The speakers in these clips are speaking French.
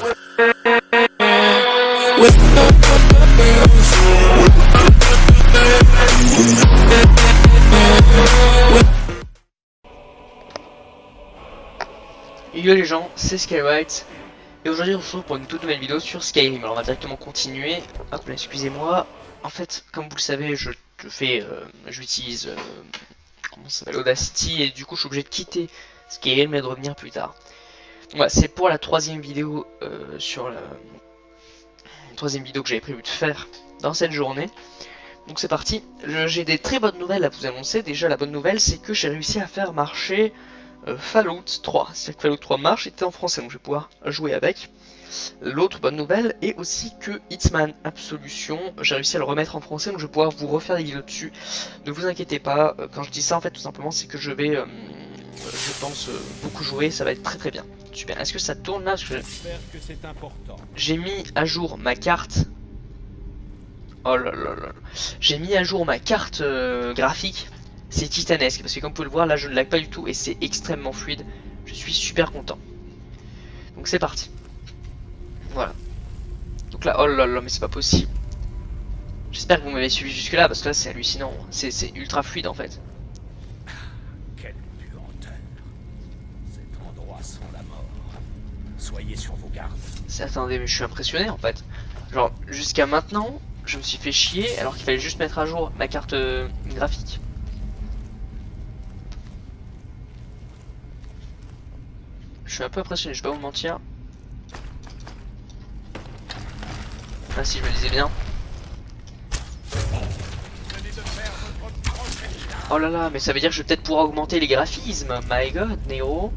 Yo les gens, c'est Skywhite et aujourd'hui on se retrouve pour une toute nouvelle vidéo sur Skyrim. Alors on va directement continuer. Hop là, excusez-moi. En fait, comme vous le savez, j'utilise comment ça s'appelle, Audacity, et du coup je suis obligé de quitter Skyrim et de revenir plus tard. Voilà, c'est pour la troisième vidéo troisième vidéo que j'avais prévu de faire dans cette journée. Donc c'est parti. J'ai des très bonnes nouvelles à vous annoncer. Déjà la bonne nouvelle c'est que j'ai réussi à faire marcher Fallout 3, c'est-à-dire que Fallout 3 marche, était en français donc je vais pouvoir jouer avec. L'autre bonne nouvelle est aussi que Hitman Absolution, j'ai réussi à le remettre en français donc je vais pouvoir vous refaire des vidéos dessus. Ne vous inquiétez pas, quand je dis ça en fait tout simplement c'est que je vais, je pense, beaucoup jouer, ça va être très très bien. Super, est-ce que ça tourne là? J'ai mis à jour ma carte. Oh là là là. J'ai mis à jour ma carte graphique. C'est titanesque parce que comme vous pouvez le voir là je ne lag pas du tout et c'est extrêmement fluide. Je suis super content. Donc c'est parti. Voilà. Donc là, oh là là mais c'est pas possible. J'espère que vous m'avez suivi jusque là parce que là c'est hallucinant. C'est ultra fluide en fait. Quelle puanteur. Cet endroit sent la mort. Soyez sur vos gardes. Attendez, mais je suis impressionné en fait. Genre jusqu'à maintenant je me suis fait chier alors qu'il fallait juste mettre à jour ma carte graphique. Je suis un peu impressionné, je vais pas vous mentir. Ah si, je me disais bien. Oh là là, mais ça veut dire que je vais peut-être pouvoir augmenter les graphismes. My god, Nero.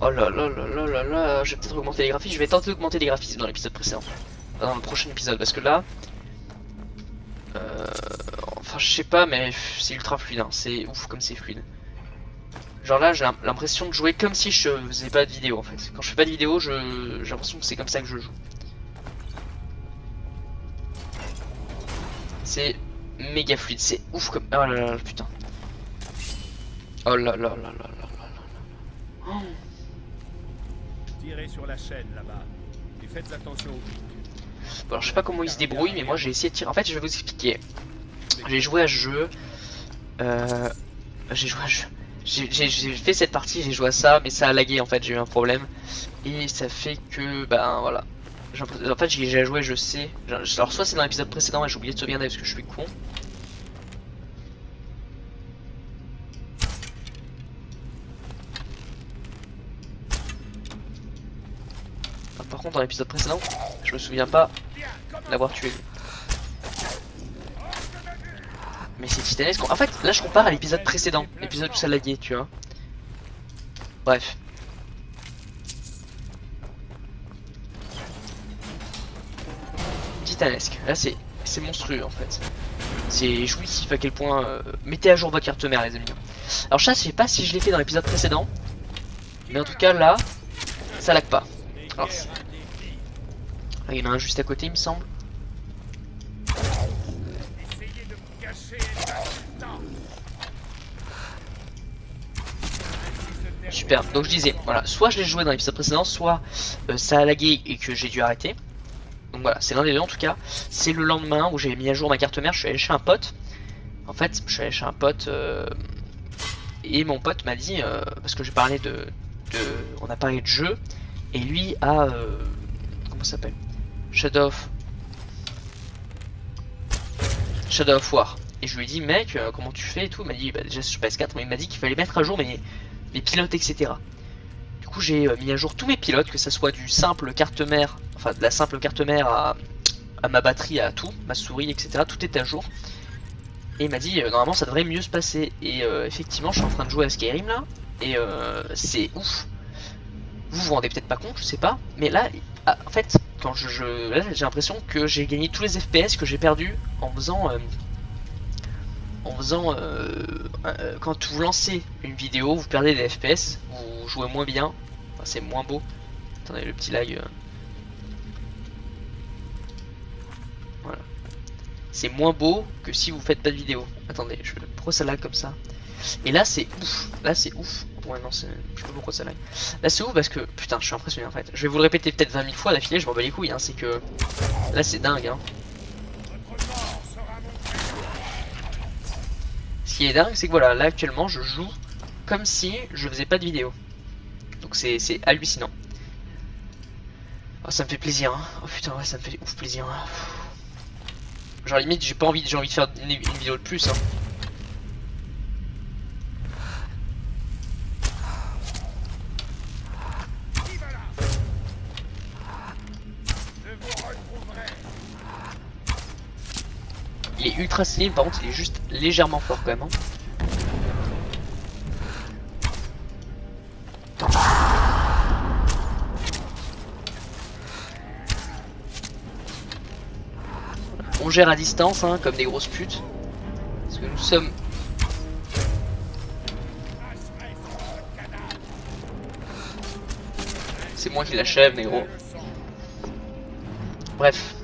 Oh là là là là là là, je vais peut-être augmenter les graphismes. Je vais tenter d'augmenter les graphismes dans l'épisode précédent. Dans le prochain épisode, parce que là... Enfin, je sais pas, mais c'est ultra fluide, hein. C'est ouf comme c'est fluide. Genre là j'ai l'impression de jouer comme si je faisais pas de vidéo en fait. Quand je fais pas de vidéo j'ai l'impression que c'est comme ça que je joue. C'est méga fluide, c'est ouf comme... Oh là là là putain. Oh là là là là là là là. Oh. Tirez sur la chaîne là-bas et faites attention au pic. Bon, alors je sais pas comment il se débrouille mais moi j'ai essayé de tirer. En fait je vais vous expliquer. J'ai joué à ce jeu. J'ai fait cette partie, j'ai joué à ça, mais ça a lagué en fait, j'ai eu un problème. Et ça fait que, ben voilà. En fait, j'ai joué, je sais. Alors, soit c'est dans l'épisode précédent et j'ai oublié de sauvegarder parce que je suis con. Par contre, dans l'épisode précédent, je me souviens pas l'avoir tué. Mais c'est titanesque. En fait, là je compare à l'épisode précédent, l'épisode où ça laguait, tu vois. Bref. Titanesque. Là c'est monstrueux en fait. C'est jouissif à quel point... Mettez à jour votre carte mère les amis. Alors ça je sais pas si je l'ai fait dans l'épisode précédent. Mais en tout cas là, ça lag pas. Alors, il y en a un juste à côté il me semble. Super, donc je disais, voilà, soit je l'ai joué dans l'épisode précédent, soit ça a lagué et que j'ai dû arrêter. Donc voilà, c'est l'un des deux en tout cas. C'est le lendemain où j'ai mis à jour ma carte mère, je suis allé chez un pote. En fait, je suis allé chez un pote et mon pote m'a dit, parce que j'ai parlé on a parlé de jeu, et lui a, comment ça s'appelle, Shadow of War. Et je lui ai dit, mec, comment tu fais et tout. Il m'a dit, bah, déjà sur PS4, mais il m'a dit qu'il fallait mettre à jour mes pilotes, etc. Du coup, j'ai mis à jour tous mes pilotes, que ça soit du simple carte mère, enfin de la simple carte mère à ma batterie, à tout, ma souris, etc. Tout est à jour. Et il m'a dit, normalement, ça devrait mieux se passer. Et effectivement, je suis en train de jouer à Skyrim là, et c'est ouf. Vous vous rendez peut-être pas compte, je sais pas, mais là, en fait, quand là, j'ai l'impression que j'ai gagné tous les FPS que j'ai perdus en faisant quand vous lancez une vidéo, vous perdez des FPS, vous jouez moins bien, enfin, c'est moins beau. Attendez, le petit lag. Voilà. C'est moins beau que si vous faites pas de vidéo. Attendez, pourquoi ça lag comme ça? Et là c'est ouf, on Ouais, non, c'est. Je sais pas pourquoi ça lag. Là, c'est ouf parce que. Putain, je suis impressionné en fait. Je vais vous le répéter peut-être 20 000 fois d'affilée, je m'en bats les couilles, hein. C'est que. Là, c'est dingue, hein. Ce qui est dingue, c'est que voilà, là actuellement, je joue comme si je faisais pas de vidéo. Donc, c'est hallucinant. Oh, ça me fait plaisir, hein. Oh putain, ouais, ça me fait ouf plaisir, hein. Genre, limite, j'ai envie de faire une vidéo de plus, hein. Il est ultra stylé, par contre il est juste légèrement fort quand même. Hein. On gère à distance, hein, comme des grosses putes. Parce que nous sommes... C'est moi qui l'achève, négro. Bref.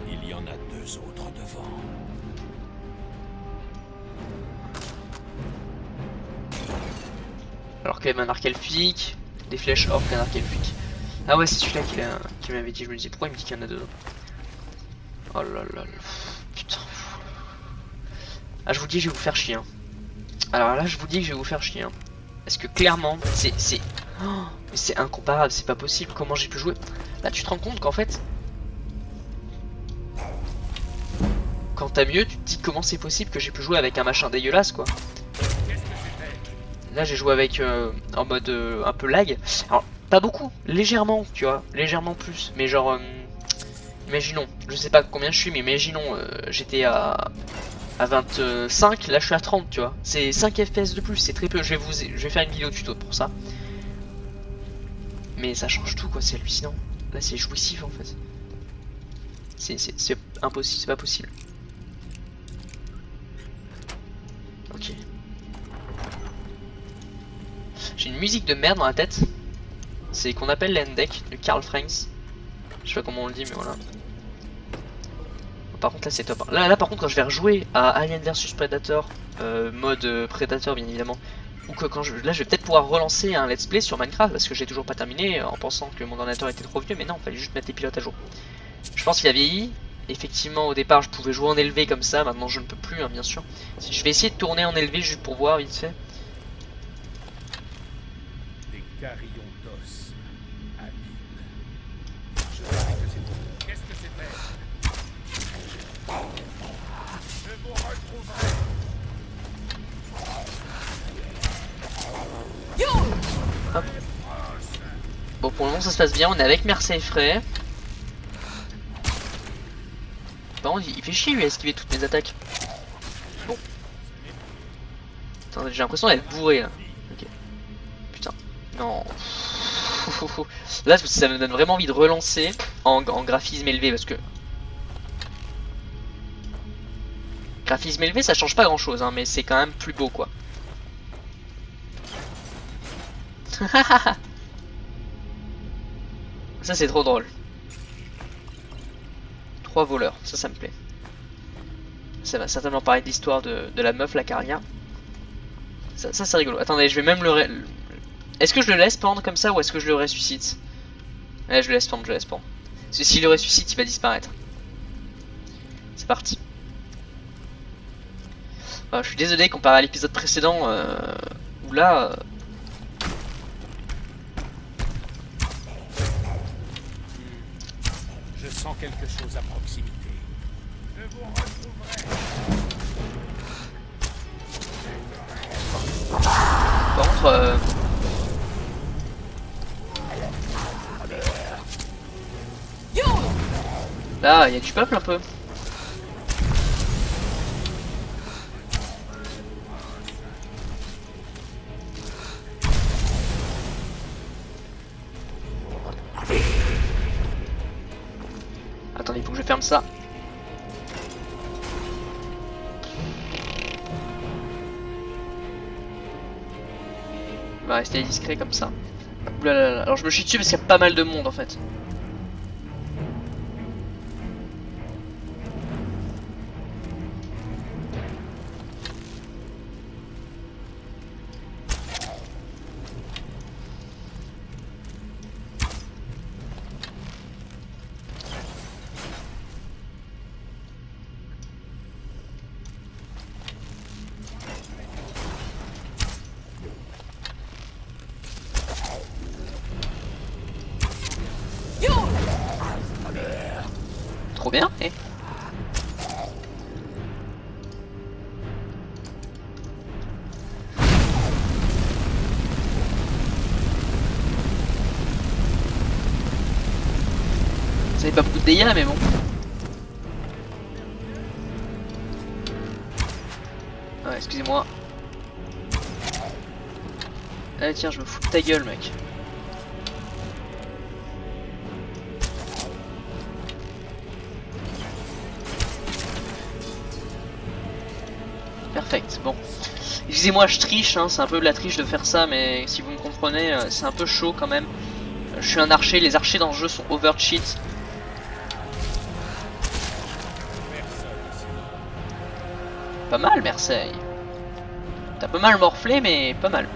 Il y en a 2 autres devant. Alors qu'il y avait un arc elfique, des flèches orques, un arc elfique. Ah ouais, c'est celui-là qui m'avait dit. Je me disais pourquoi il me dit qu'il y en a 2 autres. Oh là là là. Putain. Ah, je vous dis, je vais vous faire chier. Hein. Alors là, je vous dis que je vais vous faire chier. Hein. Parce que clairement, c'est incomparable, c'est pas possible. Comment j'ai pu jouer? Là, tu te rends compte qu'en fait, quand t'as mieux, tu te dis comment c'est possible que j'ai pu jouer avec un machin dégueulasse, quoi. Là, j'ai joué avec en mode un peu lag. Alors, pas beaucoup, légèrement, tu vois, légèrement plus. Mais genre, imaginons, je sais pas combien je suis, mais imaginons, j'étais à 25, là je suis à 30, tu vois. C'est 5 FPS de plus, c'est très peu. Je vais faire une vidéo tuto pour ça. Mais ça change tout, quoi, c'est hallucinant. Là, c'est jouissif en fait. C'est impossible, c'est pas possible. Ok. J'ai une musique de merde dans la tête. C'est qu'on appelle l'Endek de Karl Franks. Je sais pas comment on le dit, mais voilà. Par contre, là c'est top. Là par contre, quand je vais rejouer à Alien vs Predator, mode Predator bien évidemment, ou que quand là je vais peut-être pouvoir relancer un let's play sur Minecraft parce que j'ai toujours pas terminé en pensant que mon ordinateur était trop vieux, mais non, il fallait juste mettre les pilotes à jour. Je pense qu'il a vieilli. Effectivement, au départ, je pouvais jouer en élevé comme ça. Maintenant, je ne peux plus, hein, bien sûr. Je vais essayer de tourner en élevé juste pour voir vite fait. Des carillons d'os habiles. Je savais que c'était. Qu'est-ce que c'était? Je vous retrouverai. Hop. Bon, pour le moment, ça se passe bien. On est avec Mercedes Frey. Par contre, il fait chier lui à esquiver toutes mes attaques. Bon. Attends, j'ai l'impression d'être bourré là. Ok. Putain. Non. Là, ça me donne vraiment envie de relancer en graphisme élevé parce que. Graphisme élevé, ça change pas grand chose, hein, mais c'est quand même plus beau quoi. Ça, c'est trop drôle. 3 voleurs, ça me plaît. Ça va certainement parler de l'histoire de la meuf, la Caria. Ça c'est rigolo. Attendez, je vais même le... Est-ce que je le laisse pendre comme ça ou est-ce que je le ressuscite? Ouais, je le laisse pendre, Parce que s'il le ressuscite, il va disparaître. C'est parti. Je suis désolé comparé à l'épisode précédent où là... Je sens quelque chose à proximité. Je vous retrouverai. Par contre... Là, il y a du peuple un peu. Attendez, il faut que je ferme ça. On va rester discret comme ça. Oulala, alors je me chie dessus parce qu'il y a pas mal de monde en fait. trop bien, eh. Ça fait pas beaucoup de dégâts, mais bon. Ouais, excusez-moi. Allez, tiens, je me fous de ta gueule, mec. Perfect, bon. Excusez-moi, je triche, hein, c'est un peu de la triche de faire ça, mais si vous me comprenez, c'est un peu chaud quand même. Je suis un archer, les archers dans le jeu sont overcheat. Pas mal, Marseille. T'as pas mal morflé, mais pas mal.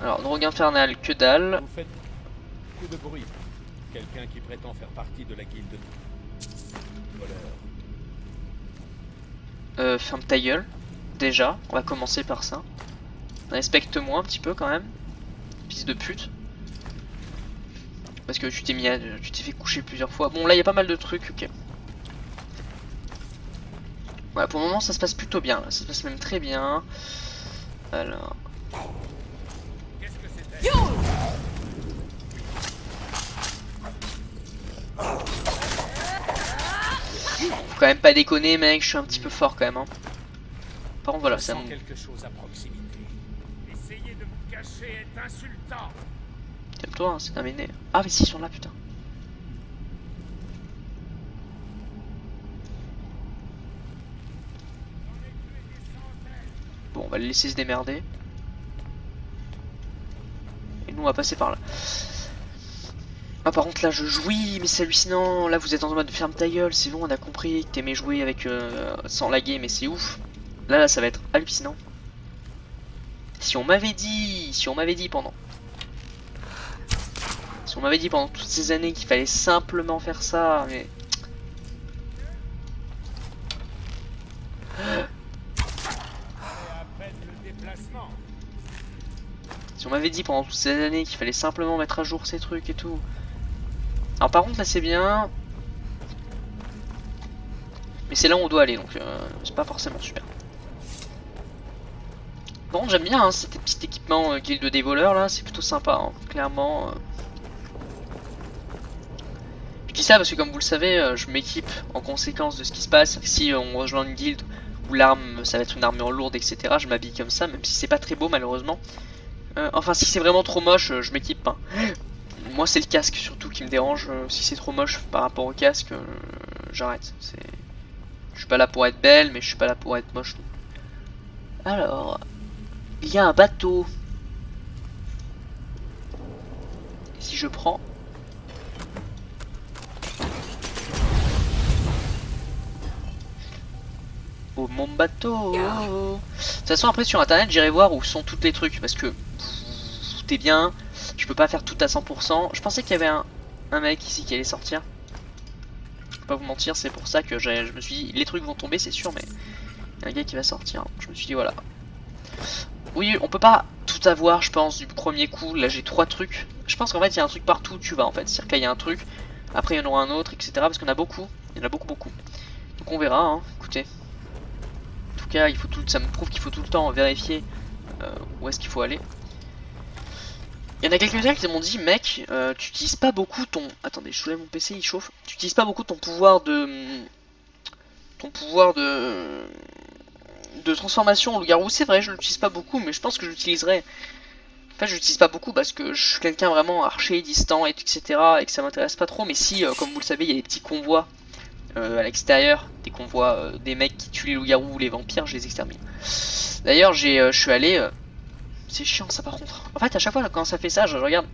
Alors, drogue infernale, que dalle. Vous faites beaucoup de bruit. Quelqu'un qui prétend faire partie de la guilde. Voleur. Ferme ta gueule. Déjà, on va commencer par ça. Respecte-moi un petit peu quand même. Fils de pute. Parce que tu t'es fait coucher plusieurs fois. Bon, là, il y a pas mal de trucs, ok. Ouais, pour le moment, ça se passe plutôt bien. Là. Ça se passe même très bien. Alors... Faut quand même pas déconner, mec, je suis un petit peu fort quand même. Hein. Par contre, voilà, ça me... quelque chose à proximité. Essayez de me cacher est insultant. Calme-toi, hein, c'est terminé. Ah, mais si, ils sont là, putain. Bon, on va les laisser se démerder. Et nous, on va passer par là. Ah, par contre, là, je jouis, mais c'est hallucinant. Là, vous êtes en mode ferme ta gueule, c'est bon, on a compris que t'aimais jouer avec sans laguer, mais c'est ouf. Là, ça va être hallucinant. Si on m'avait dit pendant toutes ces années qu'il fallait simplement faire ça, mais... Si on m'avait dit pendant toutes ces années qu'il fallait simplement mettre à jour ces trucs et tout. Alors par contre là c'est bien. Mais c'est là où on doit aller donc c'est pas forcément super. Bon j'aime bien hein, cet petit équipement guilde des voleurs là, c'est plutôt sympa hein, clairement. Je dis ça parce que comme vous le savez, je m'équipe en conséquence de ce qui se passe. Si on rejoint une guilde où l'arme ça va être une armure lourde etc. Je m'habille comme ça même si c'est pas très beau malheureusement. Enfin si c'est vraiment trop moche je m'équipe pas. Moi c'est le casque surtout qui me dérange. Si c'est trop moche par rapport au casque j'arrête. Je suis pas là pour être belle mais je suis pas là pour être moche. Alors il y a un bateau. Et si je prends oh, mon bateau. De toute façon après sur internet j'irai voir où sont tous les trucs parce que vous foutez bien, je peux pas faire tout à 100%. Je pensais qu'il y avait un mec ici qui allait sortir. Je vais pas vous mentir, c'est pour ça que je me suis dit les trucs vont tomber c'est sûr mais il y a un gars qui va sortir. Je me suis dit voilà. Oui on peut pas tout avoir je pense du premier coup, là j'ai 3 trucs. Je pense qu'en fait il y a un truc partout où tu vas en fait. C'est-à-dire qu'il y a un truc, après il y en aura un autre etc. Parce qu'il y en a beaucoup, il y en a beaucoup. Donc on verra hein, écoutez. En tout cas, ça me prouve qu'il faut tout le temps vérifier où est-ce qu'il faut aller. Il y en a quelques-uns qui m'ont dit, mec, tu utilises pas beaucoup ton... Attendez, je soulève mon PC, il chauffe. Tu utilises pas beaucoup ton pouvoir de... de transformation en loup-garou. C'est vrai, je l'utilise pas beaucoup, mais je pense que j'utiliserai... En fait, je l'utilise pas beaucoup parce que je suis quelqu'un vraiment archer, distant, etc. Et que ça m'intéresse pas trop. Mais si, comme vous le savez, il y a des petits convois à l'extérieur, des convois, des mecs qui tuent les loups-garous ou les vampires, je les extermine. D'ailleurs, je suis allé... c'est chiant ça par contre. En fait, à chaque fois quand ça fait ça, je regarde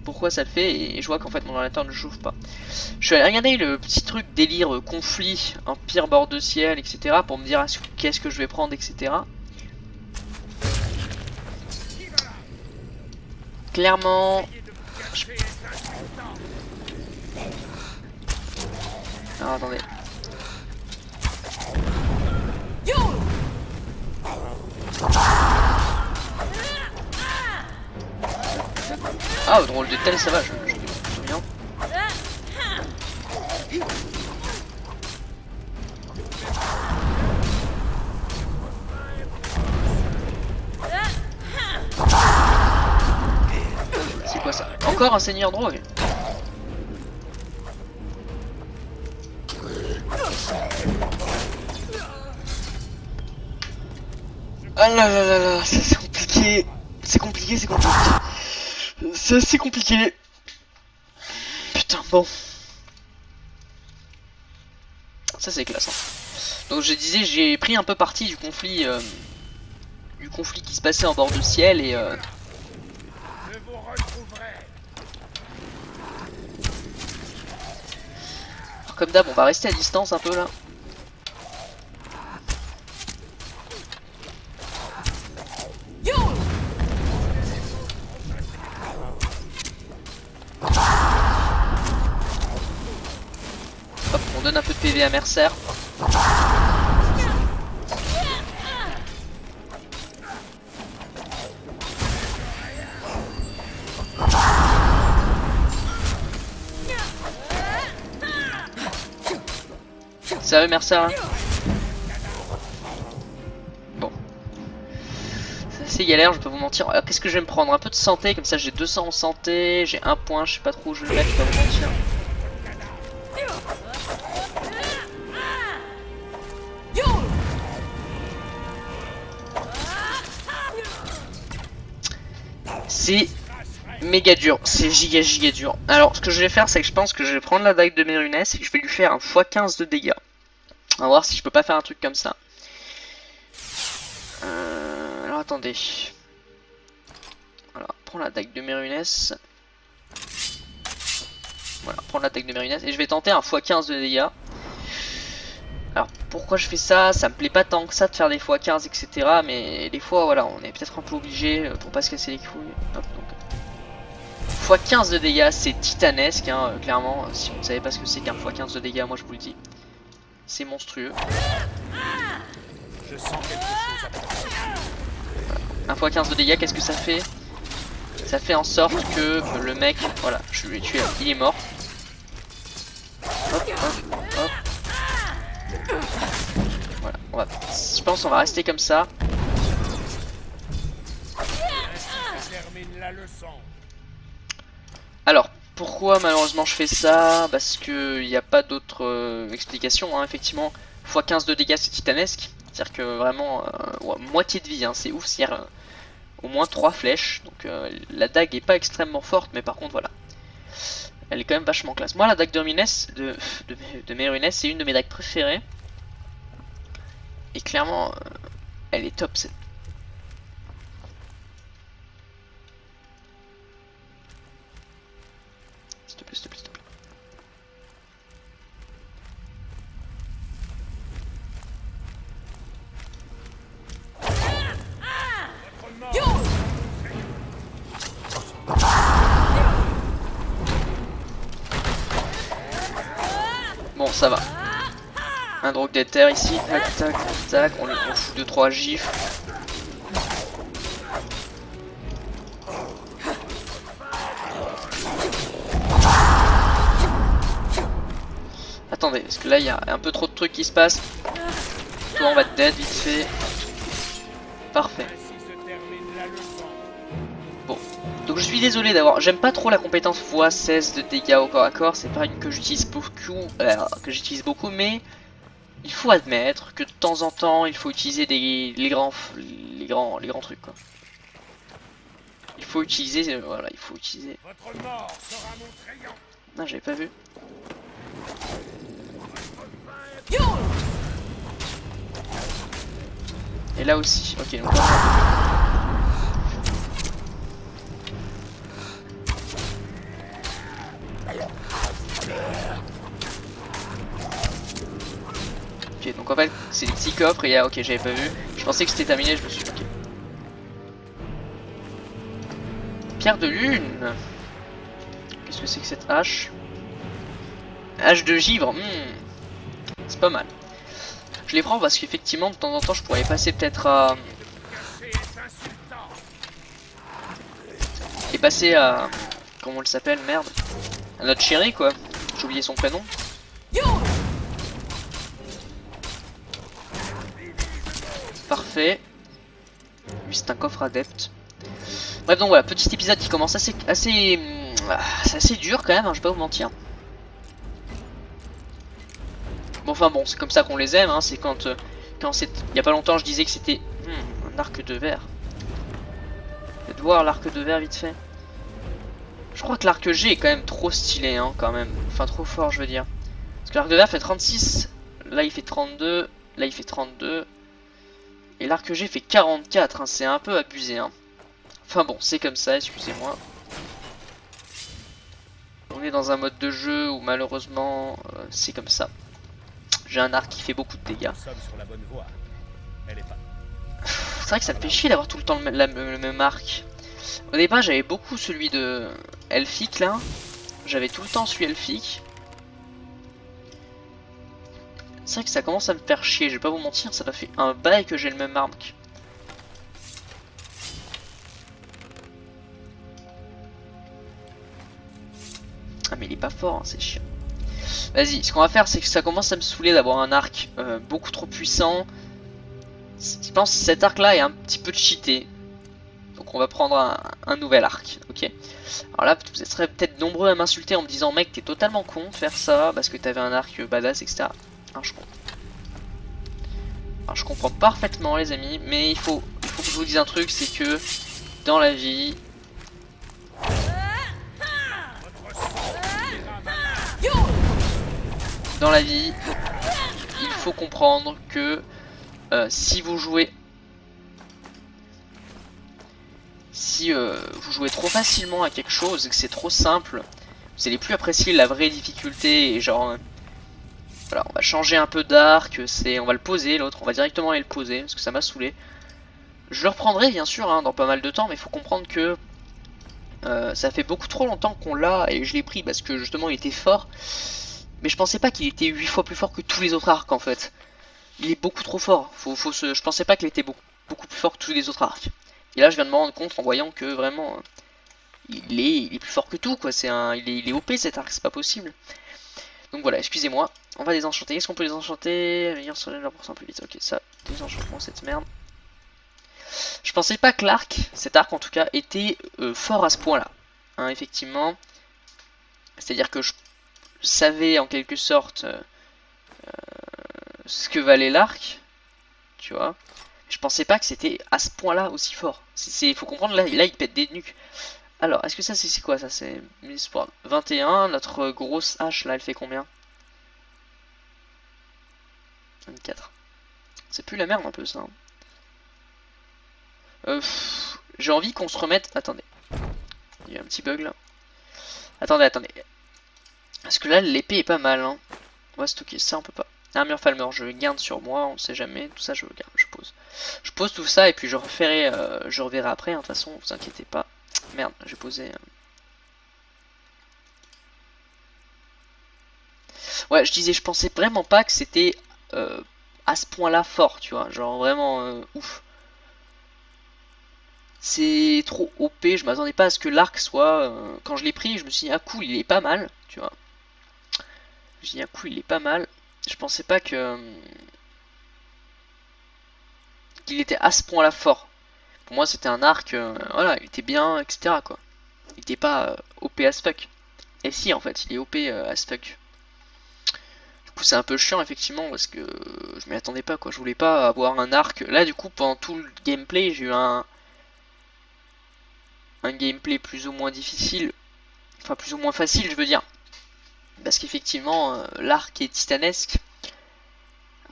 pourquoi ça le fait et je vois qu'en fait mon ordinateur ne chauffe pas. Je suis allé regarder le petit truc délire conflit, empire bord de ciel, etc. pour me dire qu'est-ce que je vais prendre, etc. Clairement... Alors, attendez. Ah, au drôle de tel, ça va, je me souviens. encore un seigneur drogue. Ah là là là là, c'est compliqué. C'est compliqué, c'est compliqué. C'est assez compliqué. Putain, bon. Ça c'est classe. Hein. Donc je disais, j'ai pris un peu parti du conflit qui se passait en bord de ciel et Je vous retrouverai. alors, comme d'hab, on va rester à distance un peu là. Hop, on donne un peu de PV à Mercer. Sérieux Mercer hein. Bon. C'est assez galère, je peux vous mentir. Alors qu'est-ce que je vais me prendre? Un peu de santé, comme ça j'ai 200 en santé, j'ai un point, je sais pas trop où je vais le mettre, je peux vous mentir. C'est méga dur, c'est giga dur. Alors ce que je vais faire c'est que je pense que je vais prendre la dague de Mérunès et que je vais lui faire un x15 de dégâts. On va voir si je peux pas faire un truc comme ça. Alors attendez. Voilà, prends la dague de Mérunès. Voilà, prendre l'attaque de Mérunès et je vais tenter un x15 de dégâts. Alors pourquoi je fais ça? Ça me plaît pas tant que ça de faire des x15 etc. Mais des fois voilà, on est peut-être un peu obligé pour pas se casser les couilles. Hop, donc x15 de dégâts c'est titanesque hein, clairement. Si vous ne savez pas ce que c'est qu'un x15 de dégâts, moi je vous le dis. C'est monstrueux. Je sens quelque chose à propos. Un x15 de dégâts, qu'est-ce que ça fait? Ça fait en sorte que le mec, voilà, je l'ai tué, il est mort. Hop, hop, hop. Voilà, je pense qu'on va rester comme ça. Termine la leçon. Alors, pourquoi malheureusement je fais ça? Parce que il n'y a pas d'autre explication, hein. Effectivement, x15 de dégâts c'est titanesque. C'est-à-dire que vraiment, ouais, moitié de vie, hein, c'est ouf, c'est-à-dire au moins 3 flèches. Donc la dague est pas extrêmement forte, mais par contre voilà. Elle est quand même vachement classe. Moi la dague de Mérunès, c'est une de mes dagues préférées. Et clairement, elle est top cette. S'il te plaît, s'il te plaît, s'il te plaît. Bon, ça va. Un drogue d'éther ici. Tac, tac, tac. On fout 2-3 gifles. Attendez, parce que là il y a un peu trop de trucs qui se passent. Toi on va te dead vite fait. Parfait. Bon, donc je suis désolé d'avoir. J'aime pas trop la compétence x16 de dégâts au corps à corps. C'est pas une que j'utilise beaucoup, mais il faut admettre que de temps en temps il faut utiliser les grands trucs quoi. Il faut utiliser, voilà, il faut utiliser. Votre mort sera mon triomphe. Non, j'avais pas vu. Et là aussi, ok. Donc ok, donc en fait c'est des petits coffres et ok, j'avais pas vu. Je pensais que c'était terminé, je me suis dit ok. Pierre de lune. Qu'est-ce que c'est que cette hache? Hache de givre, c'est pas mal. Je les prends parce qu'effectivement de temps en temps je pourrais passer peut-être à... Et passer à... Comment elle s'appelle, merde? À notre chérie quoi. J'ai oublié son prénom. Parfait. Lui c'est un coffre adepte. Bref. Bref, donc voilà, petit épisode qui commence assez c'est assez dur quand même, hein, je vais pas vous mentir. Bon, enfin bon, c'est comme ça qu'on les aime, hein, c'est quand c'est... Il y a pas longtemps je disais que c'était un arc de verre. Faites voir l'arc de verre vite fait. Je crois que l'arc G est quand même trop stylé, hein, quand même. Enfin, trop fort, je veux dire. Parce que l'arc de verre fait 36, là il fait 32, là il fait 32. Et l'arc G fait 44, hein, c'est un peu abusé, hein. Enfin bon, c'est comme ça, excusez-moi. On est dans un mode de jeu où malheureusement, c'est comme ça. J'ai un arc qui fait beaucoup de dégâts. C'est vrai que ça me fait chier d'avoir tout le temps le même arc. Au départ j'avais beaucoup celui de Elphick là. J'avais tout le temps celui Elphick. C'est vrai que ça commence à me faire chier, je vais pas vous mentir, ça m'a fait un bail que j'ai le même arc. Ah mais il est pas fort, hein, c'est chiant. Vas-y, ce qu'on va faire c'est que ça commence à me saouler d'avoir un arc beaucoup trop puissant. Je pense que cet arc là est un petit peu cheaté. Donc on va prendre un nouvel arc, ok. Alors là, vous serez peut-être nombreux à m'insulter en me disant mec t'es totalement con de faire ça parce que t'avais un arc badass etc. Alors, je comprends parfaitement les amis, mais il faut que je vous dise un truc, c'est que dans la vie... il faut comprendre que si vous jouez... Si vous jouez trop facilement à quelque chose et que c'est trop simple, vous allez plus apprécier la vraie difficulté et genre... voilà, on va changer un peu d'arc, on va le poser, l'autre, on va directement aller le poser, parce que ça m'a saoulé. Je le reprendrai bien sûr hein, dans pas mal de temps, mais il faut comprendre que ça fait beaucoup trop longtemps qu'on l'a, et je l'ai pris parce que justement il était fort. Mais je pensais pas qu'il était 8 fois plus fort que tous les autres arcs en fait. Il est beaucoup trop fort, je pensais pas qu'il était beaucoup plus fort que tous les autres arcs. Et là je viens de me rendre compte en voyant que vraiment, il est plus fort que tout quoi, il est OP cet arc, c'est pas possible. Donc voilà, excusez-moi, on va désenchanter. Est-ce qu'on peut les enchanter? Venir sur les 1% plus vite. Ok, ça, désenchantement cette merde. Je pensais pas que l'arc, cet arc en tout cas, était fort à ce point-là. Hein, effectivement. C'est-à-dire que je savais en quelque sorte ce que valait l'arc. Tu vois. Je pensais pas que c'était à ce point-là aussi fort. Il faut comprendre, là il pète des nuques. Alors, est-ce que ça c'est quoi ça? C'est 21, notre grosse hache là, elle fait combien? 24. C'est plus la merde un peu ça. J'ai envie qu'on se remette... Attendez. Il y a un petit bug là. Attendez. Parce que là l'épée est pas mal. Hein. On va stocker ça, on peut pas. Armure Falmer, je garde sur moi, on sait jamais. Tout ça je garde, je pose. Je pose tout ça et puis je reverrai après. De toute façon, vous inquiétez pas. Merde, j'ai posé... Ouais, je disais, je pensais vraiment pas que c'était à ce point-là fort, tu vois. Genre vraiment ouf. C'est trop OP, je m'attendais pas à ce que l'arc soit... quand je l'ai pris, je me suis dit, ah cool, il est pas mal, tu vois. Je me suis dit, ah cool, il est pas mal. Je pensais pas que... qu'il était à ce point-là fort. Pour moi, c'était un arc, voilà, il était bien, etc. quoi. Il était pas OP as fuck. Et si, en fait, il est OP as fuck. Du coup, c'est un peu chiant, effectivement, parce que je m'y attendais pas, quoi. Je voulais pas avoir un arc. Là, du coup, pendant tout le gameplay, j'ai eu un gameplay plus ou moins difficile. Enfin, plus ou moins facile, je veux dire. Parce qu'effectivement, l'arc est titanesque.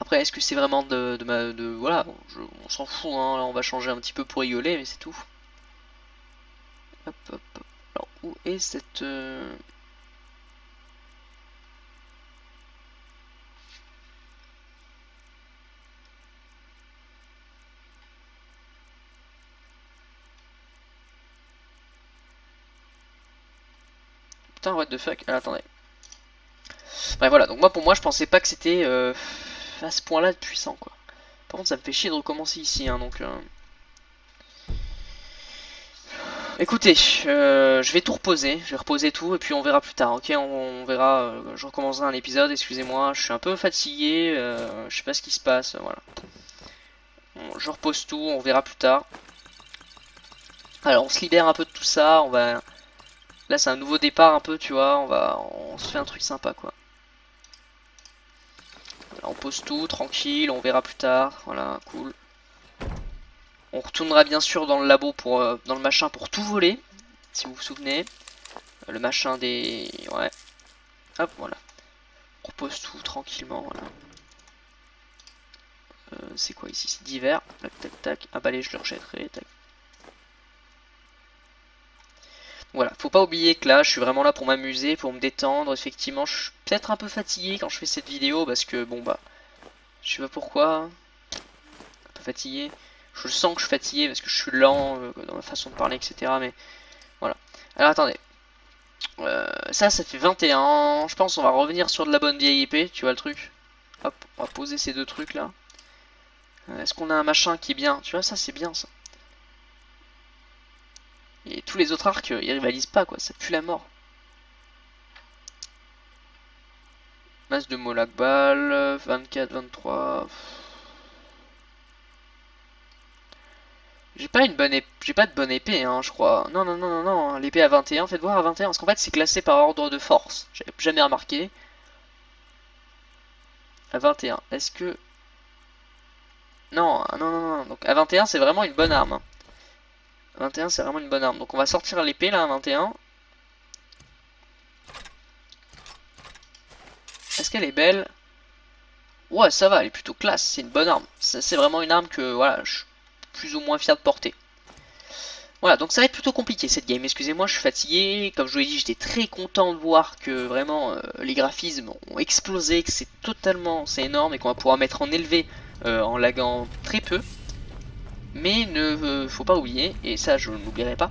Après, est-ce que c'est vraiment voilà, on s'en fout, hein. Là, on va changer un petit peu pour rigoler, mais c'est tout. Hop. Alors, où est cette... Putain, what the fuck. Ah, attendez. Bref, voilà. Donc moi, pour moi, je pensais pas que c'était à ce point-là de puissant, quoi. Par contre, ça me fait chier de recommencer ici, hein, donc... Écoutez, je vais tout reposer, je vais reposer tout et puis on verra plus tard, ok, on verra, je recommencerai un épisode, excusez-moi, je suis un peu fatigué, je sais pas ce qui se passe, voilà. Bon, je repose tout, on verra plus tard. Alors on se libère un peu de tout ça, on va... Là c'est un nouveau départ un peu, tu vois, on se fait un truc sympa quoi. Là, on pose tout, tranquille, on verra plus tard, voilà, cool. On retournera bien sûr dans le labo pour, dans le machin pour tout voler, si vous vous souvenez. Le machin des... Ouais. Hop, voilà. On repose tout tranquillement, voilà. C'est quoi ici? C'est divers. Tac, tac, tac. Ah bah allez, je le rejetterai. Tac. Voilà, faut pas oublier que là, je suis vraiment là pour m'amuser, pour me détendre. Effectivement, je suis peut-être un peu fatigué quand je fais cette vidéo parce que, bon bah, je sais pas pourquoi. Un peu fatigué. Je sens que je suis fatigué parce que je suis lent dans ma façon de parler, etc. Mais voilà. Alors attendez. Ça fait 21. Je pense qu'on va revenir sur de la bonne vieille épée. Tu vois le truc? Hop, on va poser ces deux trucs là. Est-ce qu'on a un machin qui est bien? Tu vois, ça c'est bien ça. Et tous les autres arcs, ils rivalisent pas quoi, ça pue la mort. Masse de Molag Bal, 24, 23. J'ai pas de bonne épée, hein, je crois. Non, non, non, non, non. L'épée à 21, faites voir à 21, parce qu'en fait c'est classé par ordre de force. J'avais jamais remarqué. À 21, est-ce que... Non, non, non, non. Donc à 21, c'est vraiment une bonne arme. 21, c'est vraiment une bonne arme. Donc on va sortir l'épée là à 21. Est-ce qu'elle est belle? Ouais, ça va, elle est plutôt classe. C'est une bonne arme. C'est vraiment une arme que, voilà, je suis plus ou moins fier de porter. Voilà, donc ça va être plutôt compliqué cette game. Excusez-moi, je suis fatigué. Comme je vous l'ai dit, j'étais très content de voir que vraiment les graphismes ont explosé, que c'est énorme et qu'on va pouvoir mettre en élevé en laguant très peu. Mais ne faut pas oublier, et ça je n'oublierai pas,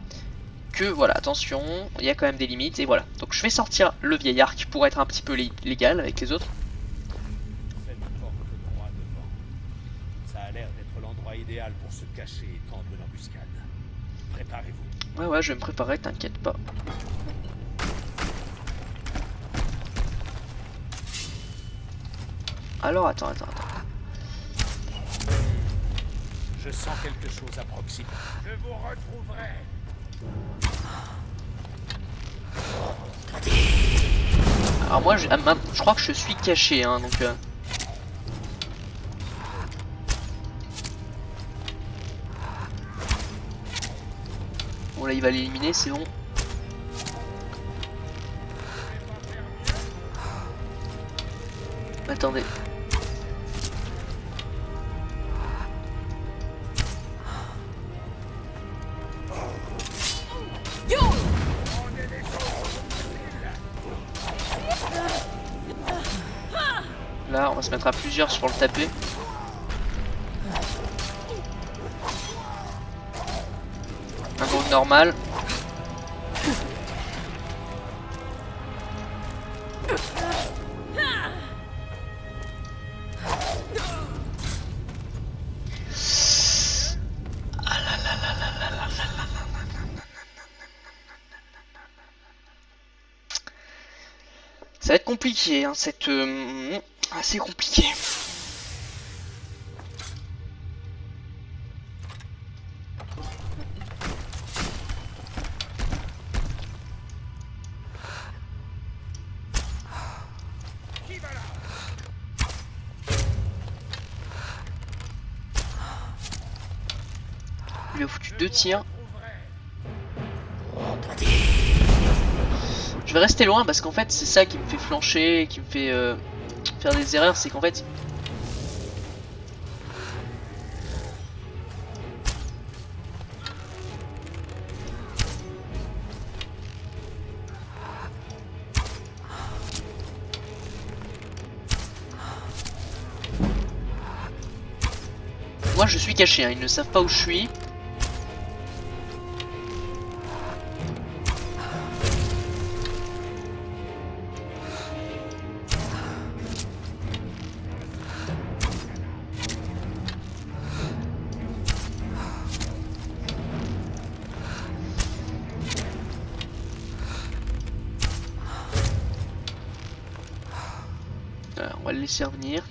que voilà, attention, il y a quand même des limites, et voilà. Donc je vais sortir le vieil arc pour être un petit peu légal avec les autres. Cette porte droit devant. Ça a l'air d'être l'endroit idéal pour se cacher et tendre une embuscade. Préparez-vous. Ouais, ouais, je vais me préparer, t'inquiète pas. Alors, attends. Je sens quelque chose à proximité. Je vous retrouverai. Alors moi, je crois que je suis caché, hein, donc... Bon, là, il va l'éliminer, c'est bon. Attendez. Là, on va se mettre à plusieurs sur le tapé. Un groupe normal. Ça va être compliqué, hein, assez compliqué. Il lui a foutu 2 tirs. Je vais rester loin parce qu'en fait c'est ça qui me fait flancher, qui me fait faire des erreurs, c'est qu'en fait... Moi je suis caché, hein, ils ne savent pas où je suis. On va le laisser revenir.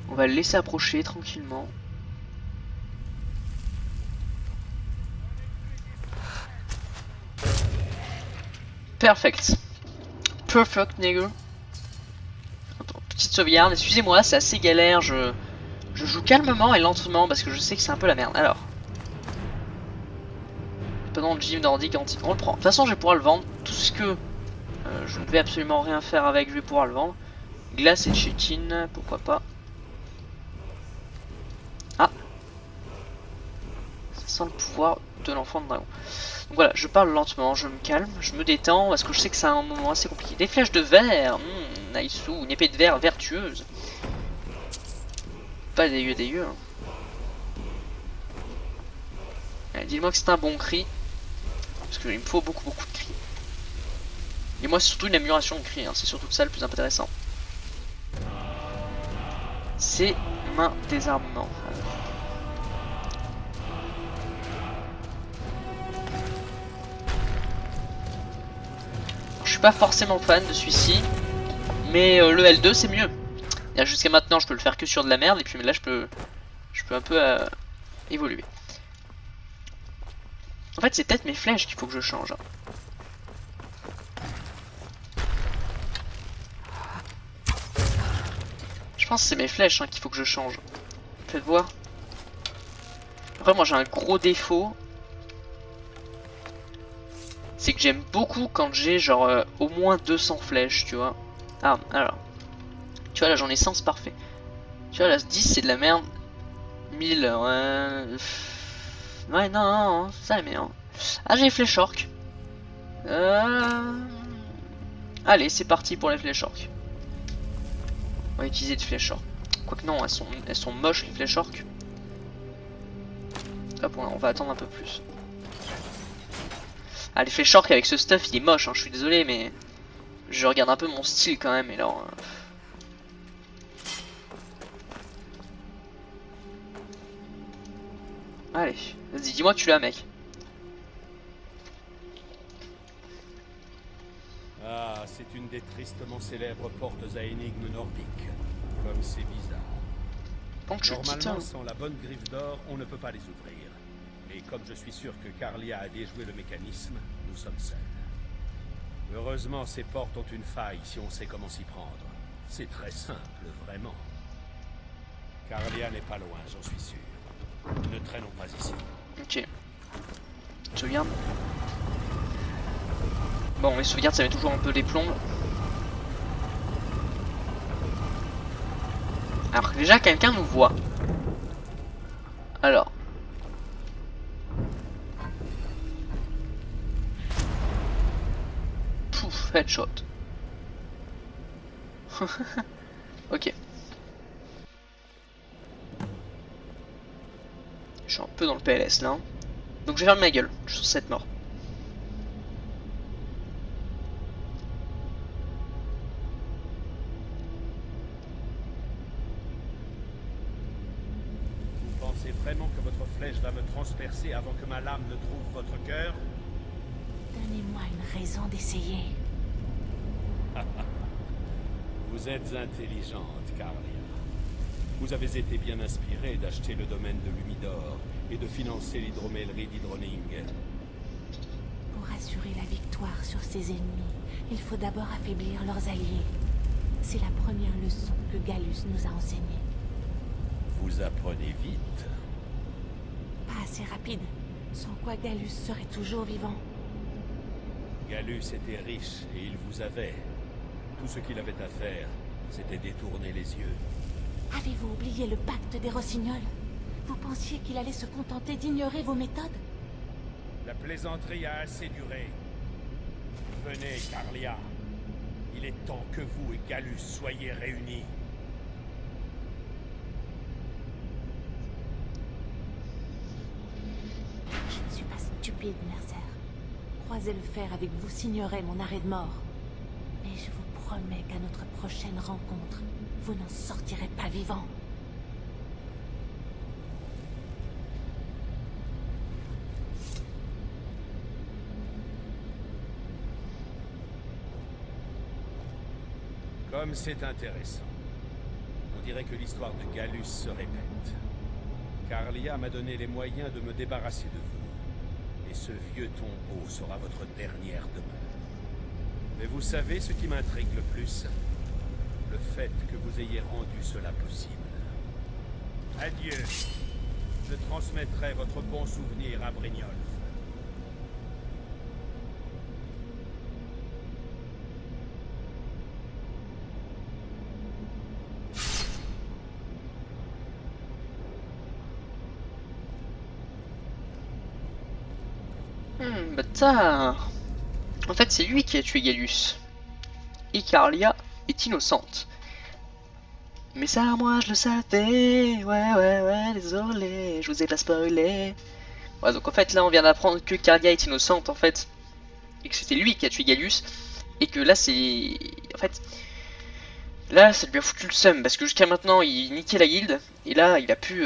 On va le laisser approcher tranquillement. Perfect. Perfect, nigga. Attends, petite sauvegarde. Excusez-moi, c'est assez galère. Je joue calmement et lentement parce que je sais que c'est un peu la merde. Alors. Pendant le gym nordique anti. On le prend. De toute façon, je vais pouvoir le vendre. Tout ce que je ne vais absolument rien faire avec, je vais pouvoir le vendre. Glace et chitin, pourquoi pas. Ah. Ça sent le pouvoir de l'enfant de dragon. Donc voilà, je parle lentement, je me calme, je me détends parce que je sais que c'est un moment assez compliqué. Des flèches de verre, nice, ou une épée de verre vertueuse. Pas dégueu dégueu. Hein. Dis-moi que c'est un bon cri. Parce qu'il me faut beaucoup de cris. Et moi c'est surtout une amélioration de cri, hein. C'est surtout ça le plus intéressant. C'est main désarmement. Je suis pas forcément fan de celui-ci, mais le L2 c'est mieux. Jusqu'à maintenant je peux le faire que sur de la merde, et puis là je peux un peu évoluer. En fait c'est peut-être mes flèches qu'il faut que je change. Je pense que c'est mes flèches qu'il faut que je change. Faites voir. Après moi j'ai un gros défaut. C'est que j'aime beaucoup quand j'ai genre au moins 200 flèches, tu vois. Ah, alors. Tu vois là j'en ai 100, c'est parfait. Tu vois là 10 c'est de la merde. 1000, ouais. Ouais non, ça la merde. Ah j'ai les flèches orques. Allez c'est parti pour les flèches orques. On va utiliser des flèches orques. Quoique non, elles sont moches les flèches orques. Hop, on va attendre un peu plus. Ah, les flèches orques avec ce stuff il est moche, hein, je suis désolé mais je regarde un peu mon style quand même et alors... Allez, vas-y dis-moi que tu l'as mec. Ah, c'est une des tristement célèbres portes à énigmes nordiques. Comme c'est bizarre. Normalement, sans la bonne griffe d'or, on ne peut pas les ouvrir. Et comme je suis sûr que Carlia a déjoué le mécanisme, nous sommes seuls. Heureusement, ces portes ont une faille si on sait comment s'y prendre. C'est très simple, vraiment. Carlia n'est pas loin, j'en suis sûr. Ne traînons pas ici. Ok. Sauvegarde. Bon, les sauvegardes, ça met toujours un peu des plombs. Alors déjà, quelqu'un nous voit. Alors. Pouf, headshot. Ok. Je suis un peu dans le PLS là. Donc je vais fermer ma gueule, je suis censé être mort. Vous pensez vraiment que votre flèche va me transpercer avant que ma lame ne trouve votre cœur? Donnez-moi une raison d'essayer. Vous êtes intelligente, Carlia. Vous avez été bien inspiré d'acheter le domaine de Lumidor et de financer l'hydromellerie d'Hydroning. Pour assurer la victoire sur ses ennemis, il faut d'abord affaiblir leurs alliés. C'est la première leçon que Gallus nous a enseignée. Vous apprenez vite. Pas assez rapide, sans quoi Gallus serait toujours vivant. Gallus était riche et il vous avait. Tout ce qu'il avait à faire, c'était détourner les yeux. Avez-vous oublié le pacte des Rossignols? Vous pensiez qu'il allait se contenter d'ignorer vos méthodes? La plaisanterie a assez duré. Venez, Carlia. Il est temps que vous et Gallus soyez réunis. Je ne suis pas stupide, Mercer. Croiser le fer avec vous signerait mon arrêt de mort. Mais je vous promets qu'à notre prochaine rencontre, vous n'en sortirez pas vivant. Comme c'est intéressant. On dirait que l'histoire de Gallus se répète. Carlia m'a donné les moyens de me débarrasser de vous. Et ce vieux tombeau sera votre dernière demeure. Mais vous savez ce qui m'intrigue le plus? Le fait que vous ayez rendu cela possible. Adieu. Je transmettrai votre bon souvenir à Brynjolf. Bâtard. En fait, c'est lui qui a tué Gallus. Icarlia est innocente. Mais ça, moi, je le savais. Ouais, désolé, je vous ai pas spoilé. Ouais, donc en fait, là, on vient d'apprendre que Icarlia est innocente, en fait. Et que c'était lui qui a tué Gallus. Et que là, c'est... En fait... Là, ça lui a foutu le seum. Parce que jusqu'à maintenant, il niquait la guilde. Et là, il a pu...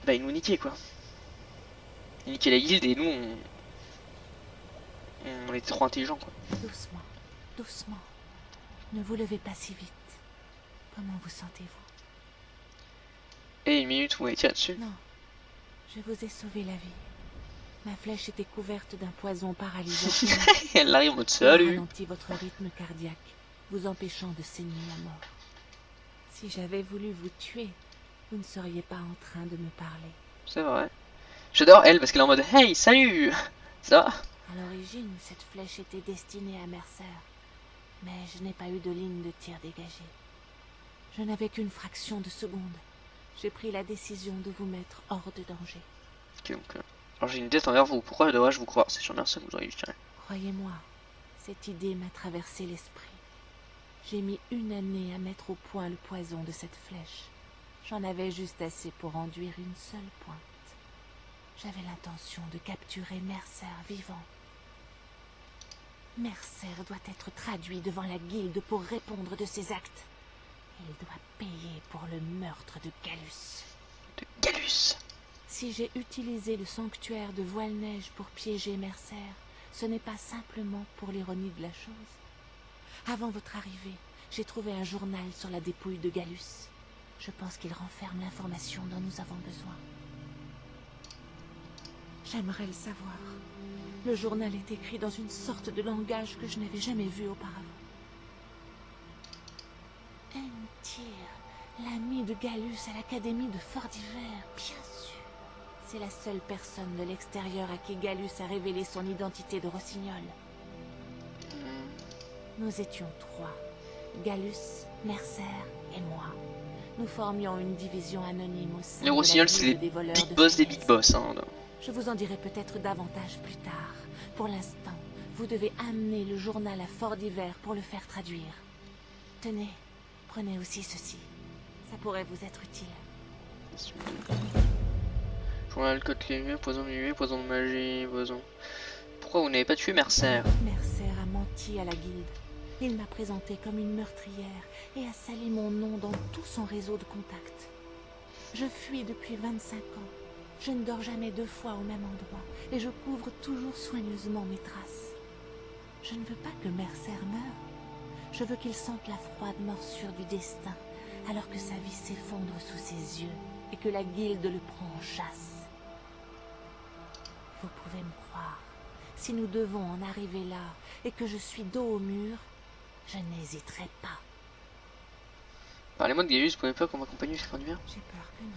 Bah, il nous niquait, quoi. Il niquait la guilde et nous, on était trop intelligents, quoi. Doucement, doucement. Ne vous levez pas si vite. Comment vous sentez-vous? Et une minute, vous m'avez tiré dessus. Non, je vous ai sauvé la vie. Ma flèche était couverte d'un poison paralysant. Elle arrive en mode Elle salut. ralentit votre rythme cardiaque, vous empêchant de saigner à mort. Si j'avais voulu vous tuer, vous ne seriez pas en train de me parler. C'est vrai. J'adore elle parce qu'elle est en mode hey, salut. Ça va? À l'origine, cette flèche était destinée à Mercer, mais je n'ai pas eu de ligne de tir dégagée. Je n'avais qu'une fraction de seconde. J'ai pris la décision de vous mettre hors de danger. Ok, donc, alors j'ai une dette envers vous. Pourquoi devrais-je vous croire? C'est sur Mercer que vous auriez dû tirer. Croyez-moi, cette idée m'a traversé l'esprit. J'ai mis une année à mettre au point le poison de cette flèche. J'en avais juste assez pour enduire une seule pointe. J'avais l'intention de capturer Mercer vivant. Mercer doit être traduit devant la guilde pour répondre de ses actes. Il doit payer pour le meurtre de Gallus. De Gallus. Si j'ai utilisé le sanctuaire de Voile-Neige pour piéger Mercer, ce n'est pas simplement pour l'ironie de la chose. Avant votre arrivée, j'ai trouvé un journal sur la dépouille de Gallus. Je pense qu'il renferme l'information dont nous avons besoin. J'aimerais le savoir. Le journal est écrit dans une sorte de langage que je n'avais jamais vu auparavant. Entyr, l'ami de Gallus à l'académie de Fort-d'Hiver, bien sûr. C'est la seule personne de l'extérieur à qui Gallus a révélé son identité de rossignol. Nous étions trois. Gallus, Mercer et moi. Nous formions une division anonyme au sein Les rossignols, c'est les big boss des big boss. Hein. Je vous en dirai peut-être davantage plus tard. Pour l'instant, vous devez amener le journal à Fort-d'Hiver pour le faire traduire. Tenez, prenez aussi ceci. Ça pourrait vous être utile. Journal côte lévée, poison de magie, poison. Pourquoi vous n'avez pas tué Mercer? Mercer a menti à la guilde. Il m'a présenté comme une meurtrière et a sali mon nom dans tout son réseau de contacts. Je fuis depuis 25 ans. Je ne dors jamais 2 fois au même endroit et je couvre toujours soigneusement mes traces. Je ne veux pas que Mercer meure. Je veux qu'il sente la froide morsure du destin alors que sa vie s'effondre sous ses yeux et que la guilde le prend en chasse. Vous pouvez me croire. Si nous devons en arriver là et que je suis dos au mur, je n'hésiterai pas. Parlez-moi de Gallus, vous pouvez pas m'accompagner jusqu'à Fort-d'Hiver? J'ai peur que non.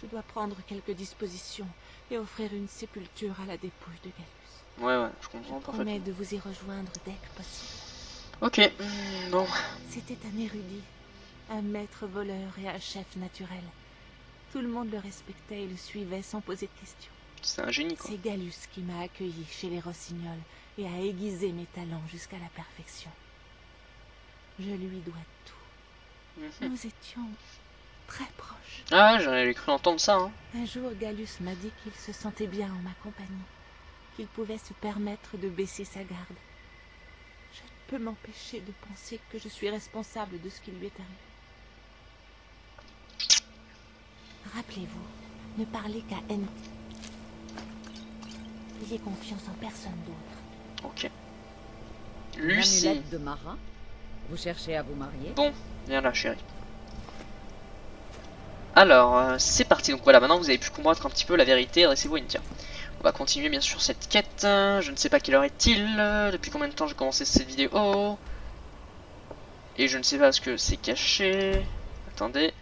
Je dois prendre quelques dispositions et offrir une sépulture à la dépouille de Gallus. Ouais, je comprends Je parfaitement. promets de vous y rejoindre dès que possible. Ok, bon. C'était un érudit, un maître voleur et un chef naturel. Tout le monde le respectait et le suivait sans poser de questions. C'est un génie, quoi. C'est Gallus qui m'a accueilli chez les Rossignols et a aiguisé mes talents jusqu'à la perfection. Je lui dois tout. Nous étions très proches. Ah, j'aurais cru entendre ça, hein. Un jour, Gallus m'a dit qu'il se sentait bien en ma compagnie, qu'il pouvait se permettre de baisser sa garde. Je ne peux m'empêcher de penser que je suis responsable de ce qui lui est arrivé. Rappelez-vous, ne parlez qu'à N. Ayez confiance en personne d'autre. Ok. Lucie. L'amulette de Mara. Vous cherchez à vous marier? Bon, viens là, chérie. Alors, c'est parti. Donc voilà, maintenant vous avez pu comprendre un petit peu la vérité. Adressez-vous à Intia. On va continuer bien sûr cette quête. Je ne sais pas quelle heure est-il, depuis combien de temps j'ai commencé cette vidéo. Et je ne sais pas ce que c'est caché. Attendez.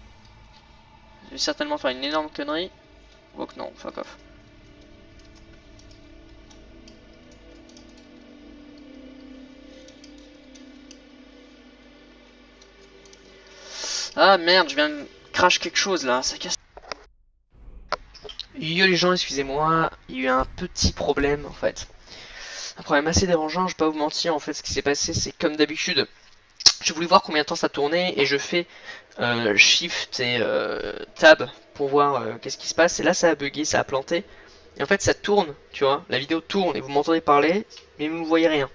Je vais certainement faire une énorme connerie. Oh que non, fuck off. Ah merde, je viens de crash quelque chose là, ça casse. Yo les gens, excusez-moi, il y a eu un petit problème en fait. Un problème assez dérangeant, je vais pas vous mentir, en fait ce qui s'est passé c'est comme d'habitude. J'ai voulu voir combien de temps ça tournait et je fais Shift et Tab pour voir qu'est-ce qui se passe. Et là ça a bugué, ça a planté. Et en fait ça tourne, tu vois, la vidéo tourne et vous m'entendez parler, mais vous ne voyez rien.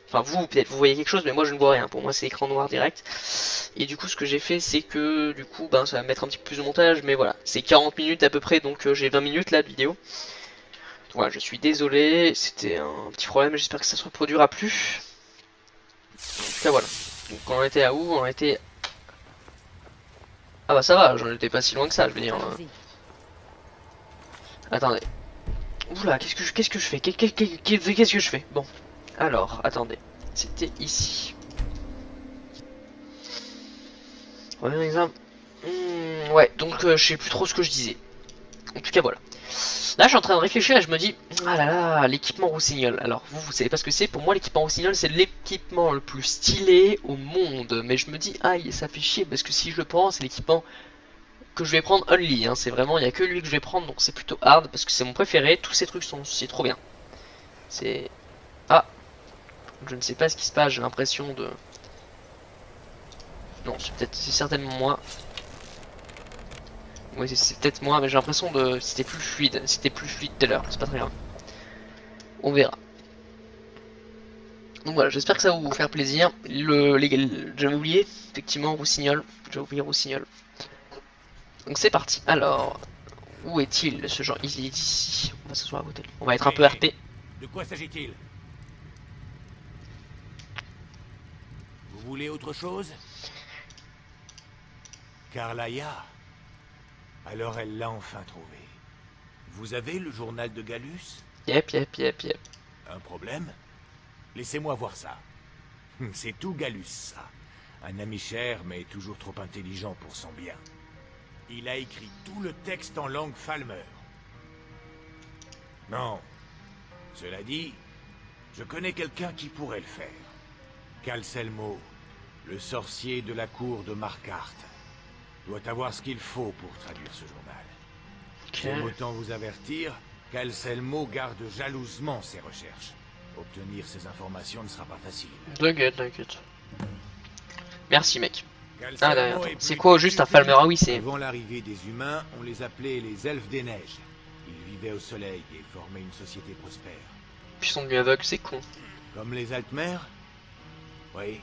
Enfin vous peut-être vous voyez quelque chose mais moi je ne vois rien, pour moi c'est écran noir direct. Et du coup ce que j'ai fait c'est que du coup ben, ça va mettre un petit peu plus de montage, mais voilà, c'est 40 minutes à peu près, donc j'ai 20 minutes là de vidéo. Donc, voilà, je suis désolé, c'était un petit problème, j'espère que ça se reproduira plus. En tout cas voilà, donc on était à où? On était... Ah bah ça va, j'en étais pas si loin que ça je veux dire. Attendez. Oula, qu'est-ce que je fais? Qu'est-ce que je fais? Bon. Alors, attendez, c'était ici. Premier exemple. Ouais, donc je sais plus trop ce que je disais. En tout cas, voilà. Là, je suis en train de réfléchir et je me dis, ah là là, l'équipement Rossignol. Alors, vous savez pas ce que c'est. Pour moi, l'équipement Rossignol, c'est l'équipement le plus stylé au monde. Mais je me dis, aïe, ça fait chier parce que si je le prends, c'est l'équipement que je vais prendre only. Hein. C'est vraiment, il n'y a que lui que je vais prendre, donc c'est plutôt hard parce que c'est mon préféré. Tous ces trucs c'est trop bien. C'est... Ah, je ne sais pas ce qui se passe, j'ai l'impression de... Non, c'est certainement moi. Oui, c'est peut-être moi, mais j'ai l'impression de... C'était plus fluide tout à l'heure, c'est pas très grave. On verra. Donc voilà, j'espère que ça va vous faire plaisir. J'avais oublié, effectivement, Rossignol. J'ai oublié Rossignol. Donc c'est parti. Alors, où est-il ce genre? Il est ici. On va s'asseoir à côté. On va être un peu RP. De quoi s'agit-il? Vous voulez autre chose? Carlaïa. Alors elle l'a enfin trouvé. Vous avez le journal de Gallus? Yep. Un problème? Laissez-moi voir ça. C'est tout Gallus, ça. Un ami cher, mais toujours trop intelligent pour son bien. Il a écrit tout le texte en langue Falmer. Non. Cela dit, je connais quelqu'un qui pourrait le faire. Calcelmo, le sorcier de la cour de Markarth, doit avoir ce qu'il faut pour traduire ce journal. J'aime autant vous avertir, Calcelmo garde jalousement ses recherches. Obtenir ces informations ne sera pas facile. T'inquiète. Merci mec. Ah d'accord. C'est quoi juste un Falmer? Ah oui, c'est... Avant l'arrivée des humains, on les appelait les elfes des neiges. Ils vivaient au soleil et formaient une société prospère. Puis ils sont devenus aveugles, c'est con. Comme les Altmer? Oui.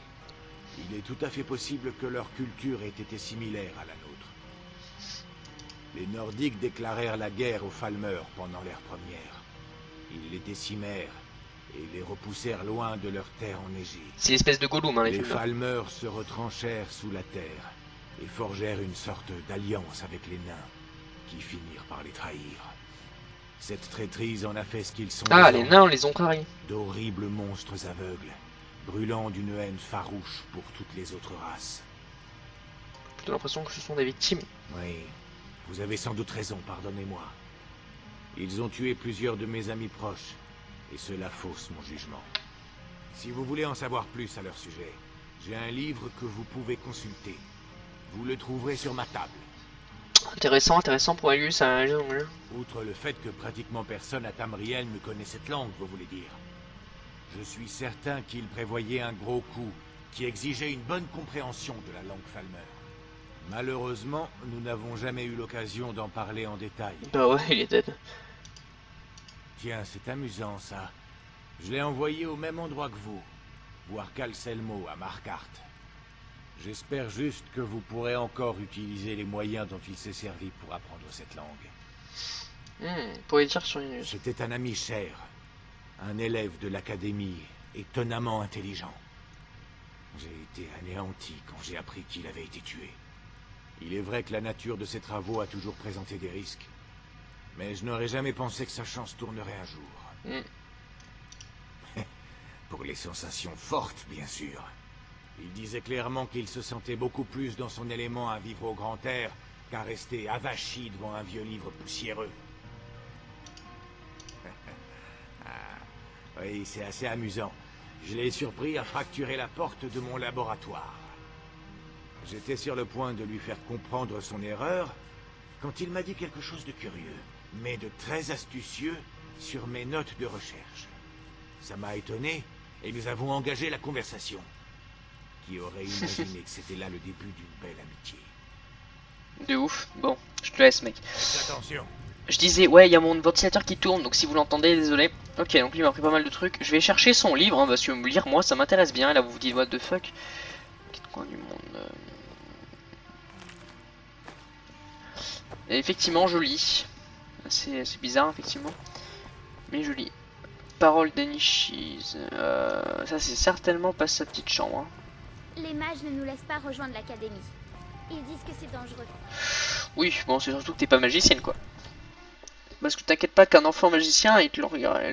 Il est tout à fait possible que leur culture ait été similaire à la nôtre. Les Nordiques déclarèrent la guerre aux Falmer pendant l'ère première. Ils les décimèrent et les repoussèrent loin de leur terre enneigée. C'est l'espèce de Gollum, hein, les Falmer se retranchèrent sous la terre et forgèrent une sorte d'alliance avec les nains, qui finirent par les trahir. Cette traîtrise en a fait ce qu'ils sont. Ah, les nains, on les ont trahis. D'horribles monstres aveugles, brûlant d'une haine farouche pour toutes les autres races. J'ai plutôt l'impression que ce sont des victimes. Oui, vous avez sans doute raison, pardonnez-moi. Ils ont tué plusieurs de mes amis proches, et cela fausse mon jugement. Si vous voulez en savoir plus à leur sujet, j'ai un livre que vous pouvez consulter. Vous le trouverez sur ma table. Intéressant pour Alius, ça... Outre le fait que pratiquement personne à Tamriel ne connaît cette langue, vous voulez dire. Je suis certain qu'il prévoyait un gros coup qui exigeait une bonne compréhension de la langue Falmer. Malheureusement, nous n'avons jamais eu l'occasion d'en parler en détail. Bah ouais, il est dead. Tiens, c'est amusant ça. Je l'ai envoyé au même endroit que vous, voir Calcelmo à Markarth. J'espère juste que vous pourrez encore utiliser les moyens dont il s'est servi pour apprendre cette langue. Pour les dire sur une... C'était un ami cher, un élève de l'académie, étonnamment intelligent. J'ai été anéanti quand j'ai appris qu'il avait été tué. Il est vrai que la nature de ses travaux a toujours présenté des risques. Mais je n'aurais jamais pensé que sa chance tournerait un jour. Pour les sensations fortes, bien sûr. Il disait clairement qu'il se sentait beaucoup plus dans son élément à vivre au grand air qu'à rester avachi devant un vieux livre poussiéreux. Ah, oui, c'est assez amusant. Je l'ai surpris à fracturer la porte de mon laboratoire. J'étais sur le point de lui faire comprendre son erreur quand il m'a dit quelque chose de curieux, mais de très astucieux sur mes notes de recherche. Ça m'a étonné et nous avons engagé la conversation. Qui aurait imaginé que c'était là le début d'une belle amitié. De ouf. Bon, je te laisse, mec. Attention. Je disais, ouais, il y a mon ventilateur qui tourne, donc si vous l'entendez, désolé. Ok, donc lui m'a pris pas mal de trucs. Je vais chercher son livre, hein, parce que me lire, moi, ça m'intéresse bien. Et là, vous vous dites, what the fuck. Quel coin du monde. Et effectivement, je lis. C'est bizarre, effectivement. Mais je lis. Parole d'Anichis. Ça, c'est certainement pas sa petite chambre. Hein. Les mages ne nous laissent pas rejoindre l'académie. Ils disent que c'est dangereux. Oui, bon, c'est surtout que t'es pas magicienne, quoi. Parce que t'inquiète pas qu'un enfant magicien, il te le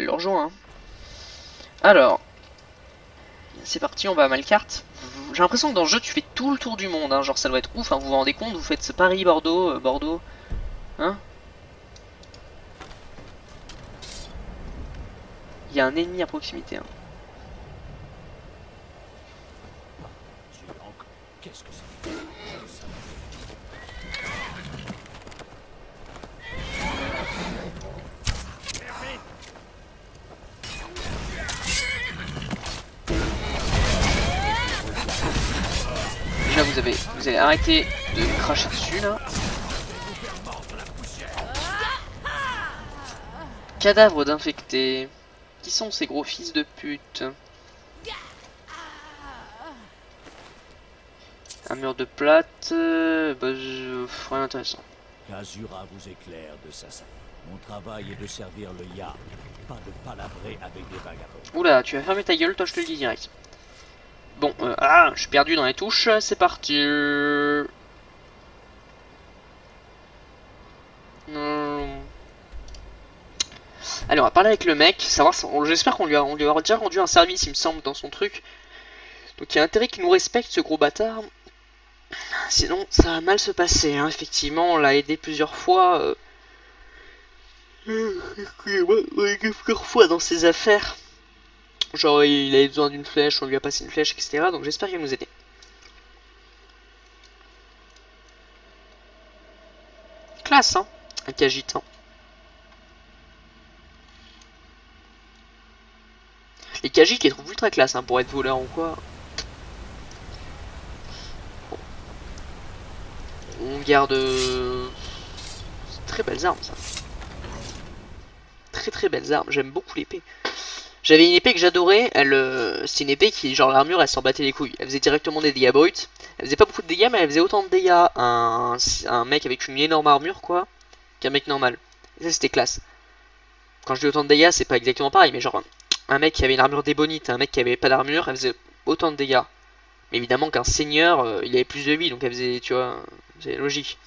rejoint. Hein. Alors, c'est parti, on va à Malkart. J'ai l'impression que dans le jeu, tu fais tout le tour du monde. Hein. Genre, ça doit être ouf, hein. Vous vous rendez compte, vous faites ce Paris, Bordeaux, Bordeaux. Hein? Il y a un ennemi à proximité. Hein. Qu'est-ce que c'est? Déjà vous allez arrêter de cracher dessus là. Cadavre d'infectés. Qui sont ces gros fils de pute? Un mur de plate, rien d'intéressant. Qu'Azura vous éclaire de sa salle. Mon travail est de servir le Ya, pas de palabrer avec des vagabonds. Oula, tu vas fermer ta gueule, toi je te le dis direct. Bon, je suis perdu dans les touches, c'est parti. Allez, on va parler avec le mec, savoir. J'espère qu'on lui a déjà rendu un service, il me semble, dans son truc. Donc il y a intérêt qu'il nous respecte, ce gros bâtard. Sinon, ça va mal se passer, hein. Effectivement, on l'a aidé plusieurs fois. Plusieurs fois dans ses affaires. Genre, il avait besoin d'une flèche, on lui a passé une flèche, etc. Donc j'espère qu'il va nous aider. Classe, hein. Un cagitant. Les Khajiits qui trouvent ultra classe, hein, pour être voleur ou quoi. Bon. On garde... très belles armes, ça. Très belles armes, j'aime beaucoup l'épée. J'avais une épée que j'adorais, c'est une épée qui, genre l'armure, elle s'en battait les couilles. Elle faisait directement des dégâts bruts. Elle faisait pas beaucoup de dégâts, mais elle faisait autant de dégâts un mec avec une énorme armure, quoi, qu'un mec normal. Et ça, c'était classe. Quand je dis autant de dégâts, c'est pas exactement pareil, mais genre... Un mec qui avait une armure d'ébonite, un mec qui avait pas d'armure, elle faisait autant de dégâts. Mais évidemment qu'un seigneur, il avait plus de vie, donc elle faisait, tu vois, c'est logique.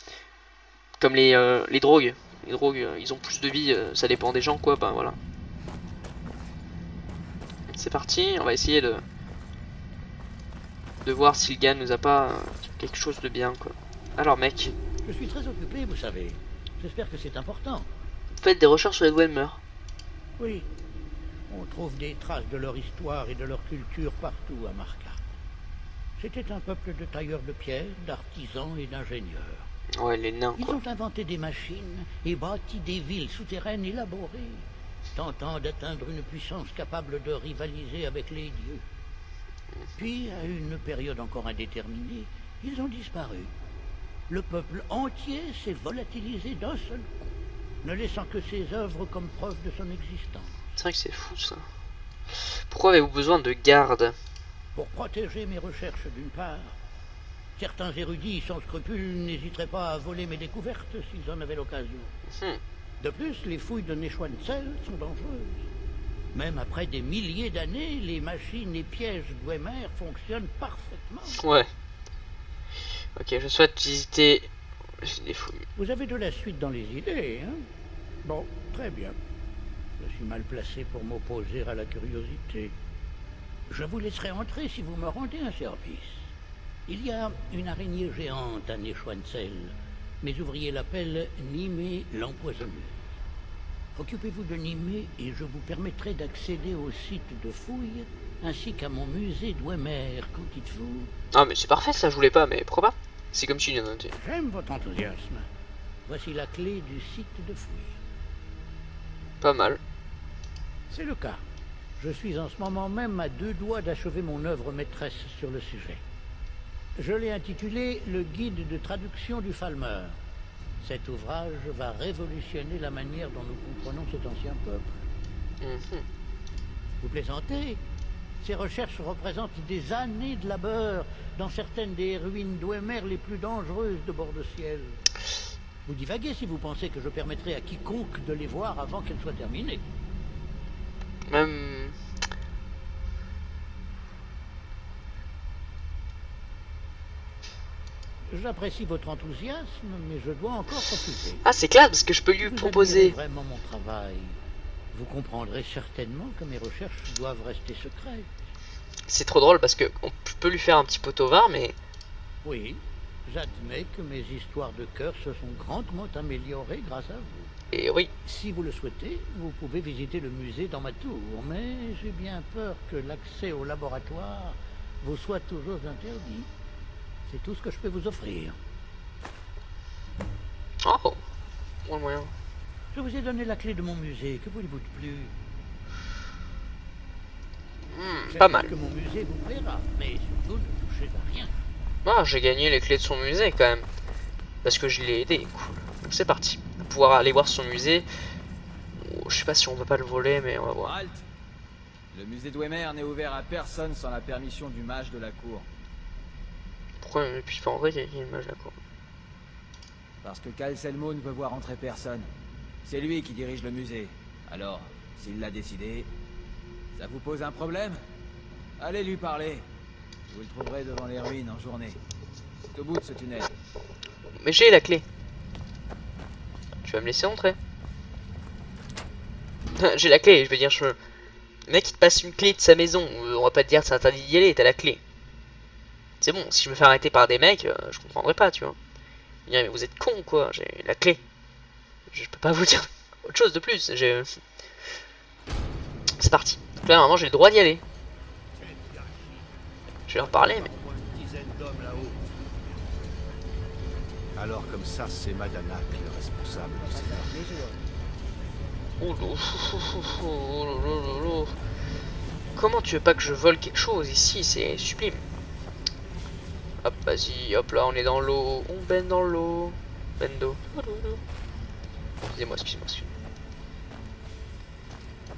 Comme les drogues. Les drogues, ils ont plus de vie, ça dépend des gens, quoi, ben voilà. C'est parti, on va essayer de voir si le gars nous a pas quelque chose de bien, quoi. Alors mec. Je suis très occupé, vous savez. J'espère que c'est important. Vous faites des recherches sur les Dwemer. Oui. On trouve des traces de leur histoire et de leur culture partout à Markarth. C'était un peuple de tailleurs de pierre, d'artisans et d'ingénieurs. Ouais, les nains, quoi. Ils ont inventé des machines et bâti des villes souterraines élaborées, tentant d'atteindre une puissance capable de rivaliser avec les dieux. Puis, à une période encore indéterminée, ils ont disparu. Le peuple entier s'est volatilisé d'un seul coup, ne laissant que ses œuvres comme preuve de son existence. C'est vrai que c'est fou, ça. Pourquoi avez-vous besoin de garde? Pour protéger mes recherches d'une part. Certains érudits sans scrupules n'hésiteraient pas à voler mes découvertes s'ils en avaient l'occasion. De plus, les fouilles de Neschwanzell sont dangereuses. Même après des milliers d'années, les machines et pièges Dwemer fonctionnent parfaitement. Ouais. Ok, je souhaite visiter les fouilles. Vous avez de la suite dans les idées, hein? Bon, très bien. Je suis mal placé pour m'opposer à la curiosité. Je vous laisserai entrer si vous me rendez un service. Il y a une araignée géante à Neuschwanzell. Mes ouvriers l'appellent Nimée l'empoisonneuse. Occupez-vous de Nimée et je vous permettrai d'accéder au site de fouille ainsi qu'à mon musée d'Ouemer. Qu'en dites-vous? Ah mais c'est parfait ça, je voulais pas, mais pourquoi pas? C'est comme si il y en a. J'aime votre enthousiasme. Voici la clé du site de fouille. Pas mal. C'est le cas. Je suis en ce moment même à 2 doigts d'achever mon œuvre maîtresse sur le sujet. Je l'ai intitulé « Le guide de traduction du Falmer ». Cet ouvrage va révolutionner la manière dont nous comprenons cet ancien peuple. Vous plaisantez? Ces recherches représentent des années de labeur dans certaines des ruines d'Ouemer les plus dangereuses de bord de ciel. Vous divaguez si vous pensez que je permettrai à quiconque de les voir avant qu'elles soient terminées. Même... J'apprécie votre enthousiasme, mais je dois encore refuser. Ah, c'est clair, parce que je peux lui proposer... Vous vraiment mon travail. Vous comprendrez certainement que mes recherches doivent rester secrètes. C'est trop drôle, parce que on peut lui faire un petit pot-au-vin, mais... Oui, j'admets que mes histoires de cœur se sont grandement améliorées grâce à vous. Et oui. Si vous le souhaitez, vous pouvez visiter le musée dans ma tour, mais j'ai bien peur que l'accès au laboratoire vous soit toujours interdit. C'est tout ce que je peux vous offrir. Oh, bon moyen. Je vous ai donné la clé de mon musée, que voulez-vous de plus? Pas mal. Que mon musée vous plaira, mais surtout ne touchez à rien. Ah, j'ai gagné les clés de son musée quand même. Parce que je l'ai aidé, cool. Donc c'est parti. On va pouvoir aller voir son musée. Oh, je sais pas si on va pas le voler, mais on va voir. Halt. Le musée d'Ouemer n'est ouvert à personne sans la permission du mage de la cour. Pourquoi il ne peut pas entrer, il y a une mage de la cour? Parce que Kyle Selmo ne veut voir entrer personne. C'est lui qui dirige le musée. Alors, s'il l'a décidé, ça vous pose un problème? Allez lui parler. Vous le trouverez devant les ruines en journée. C'est au bout de ce tunnel. Mais j'ai la clé. Tu vas me laisser entrer? J'ai la clé, je veux dire, Le mec il te passe une clé de sa maison, on va pas te dire c'est interdit d'y aller, t'as la clé. C'est bon, si je me fais arrêter par des mecs, je comprendrais pas, tu vois. Mais vous êtes con quoi, j'ai la clé. Je peux pas vous dire autre chose de plus. C'est parti. Donc là normalement j'ai le droit d'y aller. Je vais leur parler mais... Alors comme ça, c'est Madanak le responsable de ces Oh, comment tu veux pas que je vole quelque chose ici? C'est sublime. Hop, vas-y, hop là, on est dans l'eau. On baigne dans l'eau. Bendo. Excusez-moi, excusez-moi.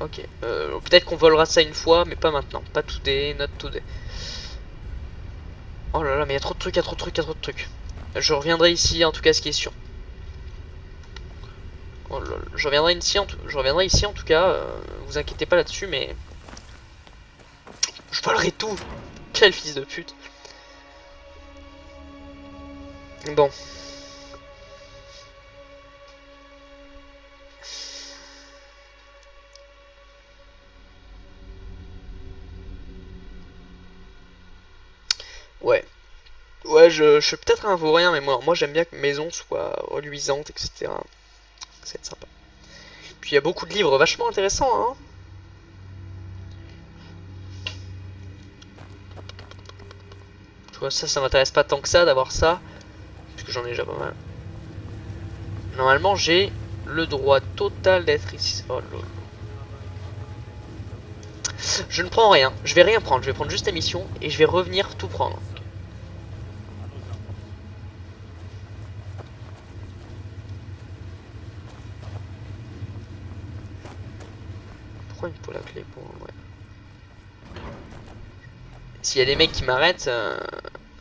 Ok, peut-être qu'on volera ça une fois, mais pas maintenant. Pas today, not today. Oh là là, mais il y a trop de trucs, il y a trop de trucs, il y a trop de trucs. Je reviendrai ici, en tout cas, ce qui est sûr. Oh là là, je reviendrai ici, en tout cas. Vous inquiétez pas là-dessus, mais... Je volerai tout. Quel fils de pute. Bon. Ouais. Ouais, je suis peut-être un vaurien, mais moi j'aime bien que mes maisons soient reluisantes, etc. C'est sympa. Puis il y a beaucoup de livres vachement intéressants, hein. Tu vois, ça m'intéresse pas tant que ça d'avoir ça. Parce que j'en ai déjà pas mal. Normalement, j'ai le droit total d'être ici. Oh lol. Je ne prends rien. Je vais rien prendre. Je vais prendre juste la mission et je vais revenir tout prendre. Pourquoi il me faut la clé pour... Ouais. S'il y a des mecs qui m'arrêtent,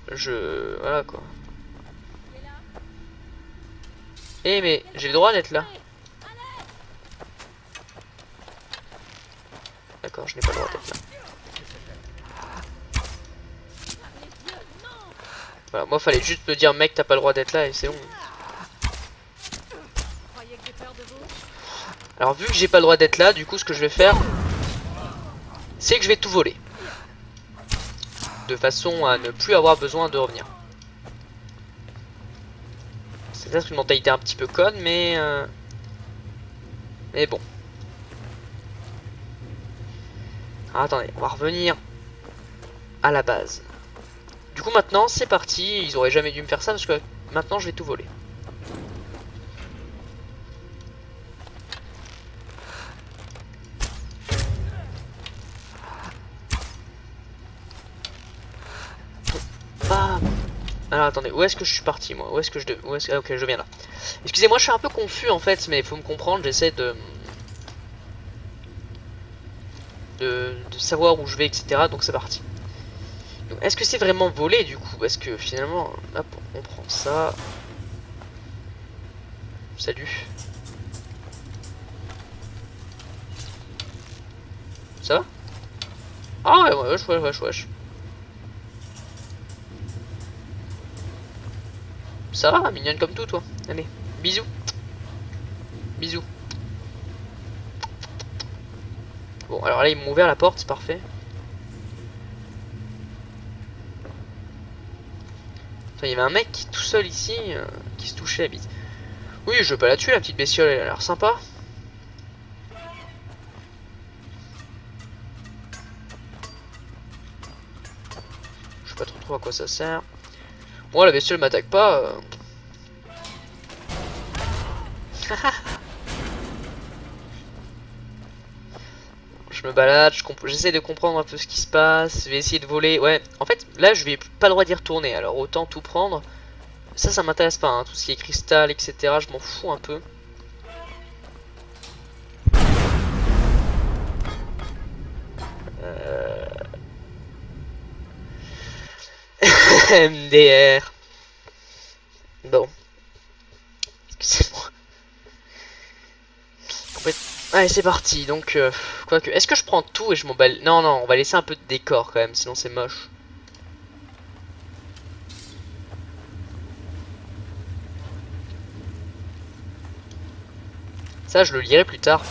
voilà quoi. Eh mais j'ai le droit d'être là. D'accord, je n'ai pas le droit d'être là. Voilà, moi fallait juste me dire mec t'as pas le droit d'être là et c'est bon. Alors vu que j'ai pas le droit d'être là, du coup ce que je vais faire, c'est que je vais tout voler. De façon à ne plus avoir besoin de revenir. C'est peut-être une mentalité un petit peu conne, mais bon. Alors, attendez, on va revenir à la base. Du coup maintenant c'est parti, ils auraient jamais dû me faire ça parce que maintenant je vais tout voler. Ah. Alors attendez, où est-ce que je suis parti moi? Où est-ce que je ah, ok, je viens là. Excusez-moi, je suis un peu confus en fait, mais il faut me comprendre, j'essaie de savoir où je vais, etc. Donc c'est parti. Est-ce que c'est vraiment volé du coup? Parce que finalement, hop, on prend ça. Salut. Ça va? Ah ouais, wesh. Ça va, mignonne comme tout toi. Allez, bisous. Bisous. Bon, alors là, ils m'ont ouvert la porte, c'est parfait. Enfin, il y avait un mec qui, tout seul ici, qui se touchait la bite. Oui, je veux pas la tuer, la petite bestiole, elle a l'air sympa. Je sais pas trop à quoi ça sert. Moi, la bestiole m'attaque pas. Je me balade, j'essaie de comprendre un peu ce qui se passe. Je vais essayer de voler. Ouais, en fait, là, je vais pas le droit d'y retourner. Alors, autant tout prendre. Ça m'intéresse pas. Hein. Tout ce qui est cristal, etc. Je m'en fous un peu. MDR. Bon. Excusez-moi. Allez, c'est parti. Donc, quoique. Est-ce que je prends tout et je m'emballe? Non, non, on va laisser un peu de décor quand même, sinon c'est moche. Ça, je le lirai plus tard.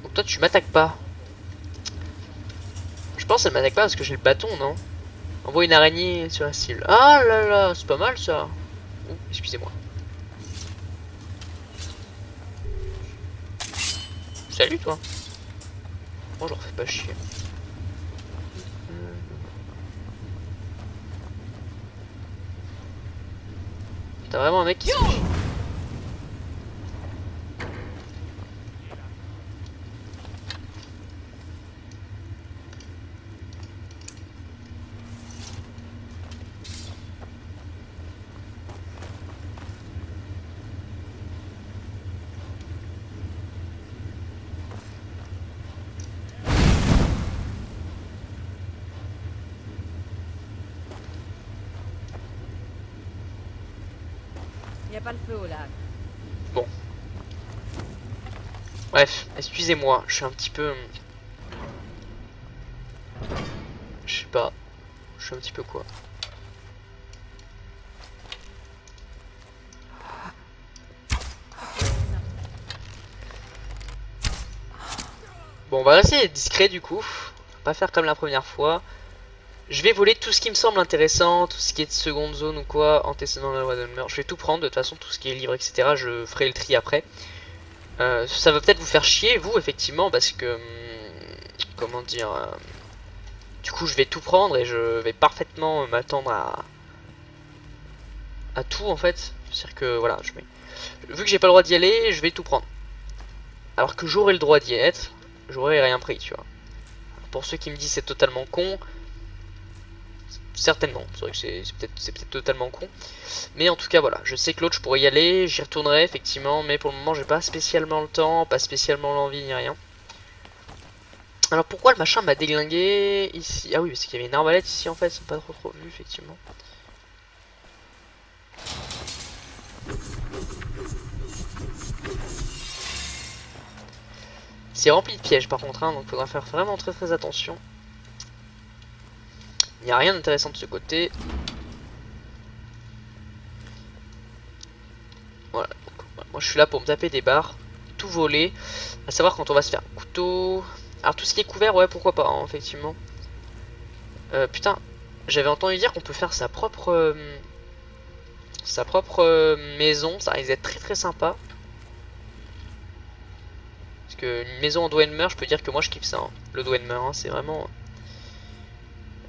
Donc, toi, tu m'attaques pas. Je pense qu'elle m'attaque pas parce que j'ai le bâton, non? Envoie une araignée sur la cible. Ah là là, c'est pas mal ça. Ouh, excusez-moi. Salut toi. Moi je leur fais pas chier. T'as vraiment un mec qui se fait chier. Y a pas le feu au lac. Bon. Bref, excusez-moi, je suis un petit peu... Je sais pas. Je suis un petit peu quoi. Bon, on va rester discret du coup. Pas faire comme la première fois. Je vais voler tout ce qui me semble intéressant, tout ce qui est de seconde zone ou quoi, antécédent de la loi de Dunmer. Je vais tout prendre, de toute façon, tout ce qui est livre, etc. Je ferai le tri après. Ça va peut-être vous faire chier, vous, effectivement, parce que... comment dire... du coup, je vais tout prendre et je vais parfaitement m'attendre à tout, en fait. C'est-à-dire que, voilà, vu que j'ai pas le droit d'y aller, je vais tout prendre. Alors que j'aurais le droit d'y être, j'aurais rien pris, tu vois. Pour ceux qui me disent c'est totalement con... Certainement, c'est vrai que c'est peut-être totalement con. Mais en tout cas voilà, je sais que l'autre je pourrais y aller, j'y retournerai effectivement, mais pour le moment j'ai pas spécialement le temps, pas spécialement l'envie ni rien. Alors pourquoi le machin m'a déglingué ici? Ah oui, parce qu'il y avait une arbalète ici en fait, c'est pas trop vu effectivement. C'est rempli de pièges par contre, hein, donc faudra faire vraiment très attention. Il n'y a rien d'intéressant de ce côté. Voilà, donc, moi je suis là pour me taper des barres, tout voler. À savoir quand on va se faire couteau. Alors tout ce qui est couvert, ouais, pourquoi pas, hein, effectivement. Putain, j'avais entendu dire qu'on peut faire sa propre maison. Ça risque d'être très très sympa. Parce que une maison en Dwemer, je peux dire que moi je kiffe ça. Hein. Le Dwemer, hein, c'est vraiment.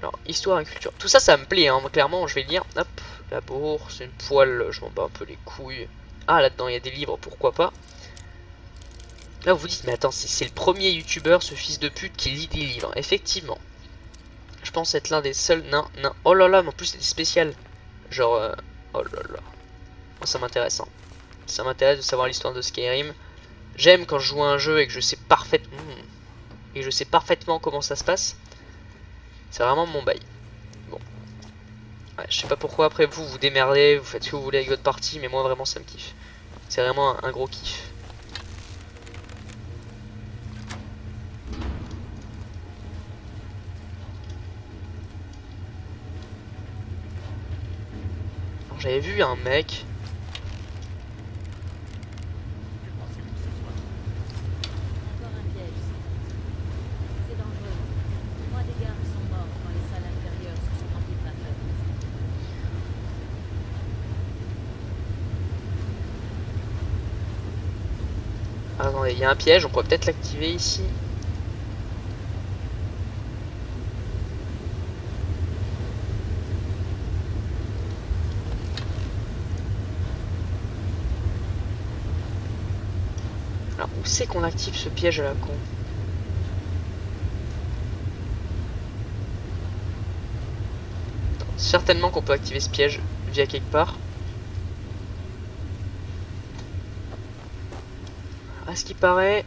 Alors, histoire et culture. Tout ça, ça me plaît, hein. Clairement, je vais lire. Hop, la bourse, une poêle, je m'en bats un peu les couilles. Ah, là-dedans, il y a des livres, pourquoi pas. Là, vous vous dites, mais attends, c'est le premier youtubeur, ce fils de pute, qui lit des livres. Effectivement. Je pense être l'un des seuls. Non. Oh là là, mais en plus, c'est des spéciales. Genre, oh là là. Moi, ça m'intéresse, hein. Ça m'intéresse de savoir l'histoire de Skyrim. J'aime quand je joue à un jeu et que je sais parfaitement comment ça se passe. C'est vraiment mon bail. Bon. Ouais, je sais pas pourquoi après vous vous démerdez, vous faites ce que vous voulez avec votre partie, mais moi vraiment ça me kiffe. C'est vraiment un gros kiff. J'avais vu un mec. Encore un piège. C'est dangereux. 3 des gardes sont morts quand les salles intérieures se sont remplies de vapeur. Attendez, il y a un piège, on pourrait peut-être l'activer ici. Alors, où c'est qu'on active ce piège à la con? Certainement qu'on peut activer ce piège via quelque part. À ce qui paraît...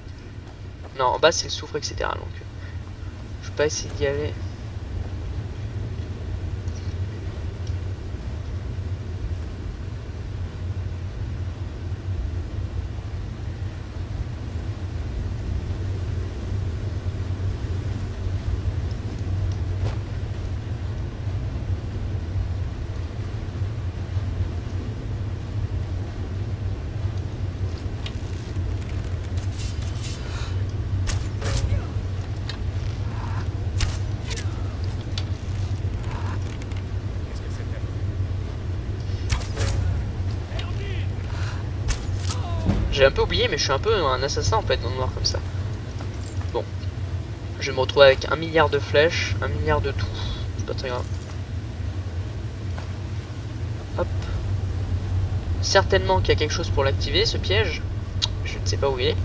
Non, en bas c'est le soufre, etc. Donc, je vais pas essayer d'y aller. J'ai un peu oublié, mais je suis un peu un assassin en fait dans le noir comme ça. Bon. Je vais me retrouver avec 1 milliard de flèches, 1 milliard de tout. C'est pas très grave. Hop. Certainement qu'il y a quelque chose pour l'activer, ce piège. Je ne sais pas où il est.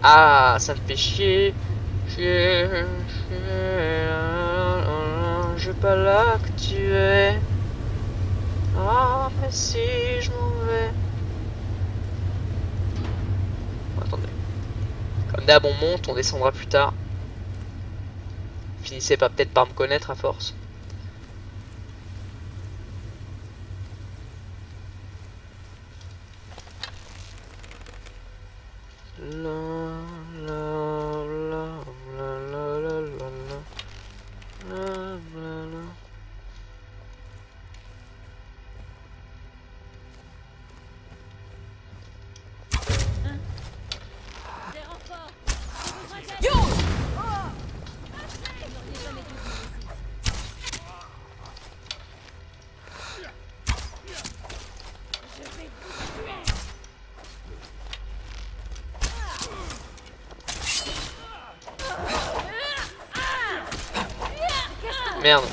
Ah, ça me fait chier. Je vais pas l'activer. Ah, mais si je m'en vais. Attendez. Comme d'hab, on monte, on descendra plus tard. Finissez pas peut-être par me connaître à force. Merde.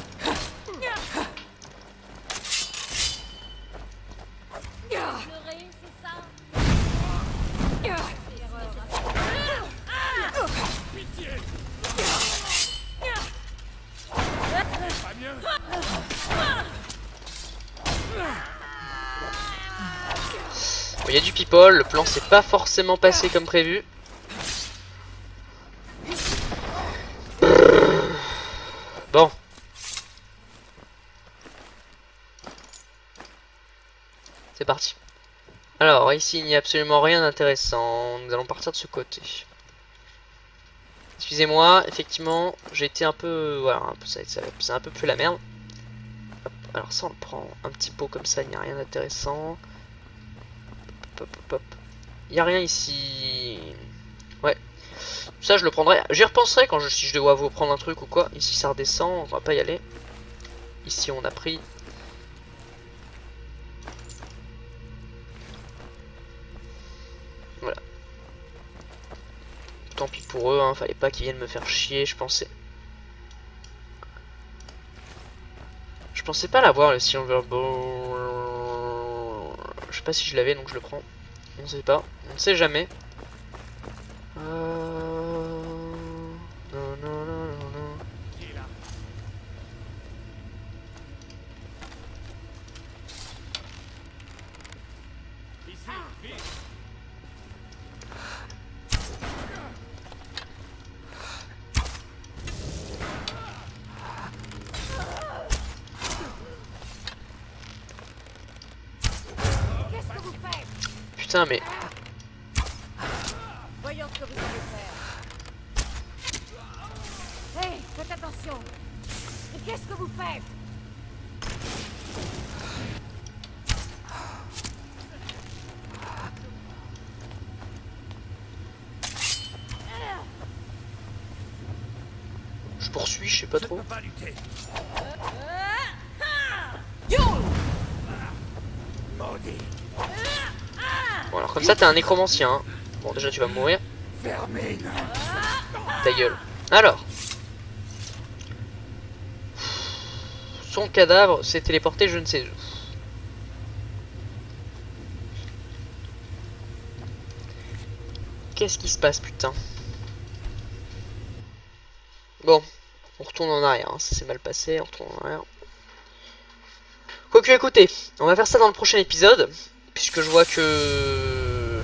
Bon, y a du people, le plan s'est pas forcément passé comme prévu. Bon. C'est parti. Alors, ici, il n'y a absolument rien d'intéressant. Nous allons partir de ce côté. Excusez-moi, effectivement, j'ai été un peu... Voilà, c'est un peu plus la merde. Hop. Alors ça on le prend, un petit pot comme ça, il n'y a rien d'intéressant. Il n'y a rien ici. Ouais. Ça je le prendrai, j'y repenserai quand si je dois vous prendre un truc ou quoi. Ici ça redescend, on va pas y aller. Ici on a pris. Voilà. Tant pis pour eux, hein, fallait pas qu'ils viennent me faire chier, je pensais. Je pensais pas l'avoir le Silver Bow. Je sais pas si je l'avais donc je le prends. On sait pas, on ne sait jamais. Non. Putain mais... Voyons ce que vous allez faire. Hey, faites attention. Et qu'est-ce que vous faites? Je poursuis, je sais pas trop. Bon alors comme ça t'es un nécromancien hein. Bon déjà tu vas mourir. Ta gueule. Alors son cadavre s'est téléporté je ne sais où. Qu'est-ce qui se passe putain? Bon, on retourne en arrière, hein. Ça s'est mal passé, on retourne en arrière. Quoique écoutez, on va faire ça dans le prochain épisode. Puisque je vois que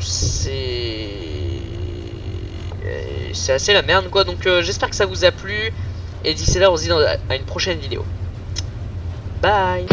c'est assez la merde quoi. Donc j'espère que ça vous a plu. Et d'ici là on se dit à une prochaine vidéo. Bye.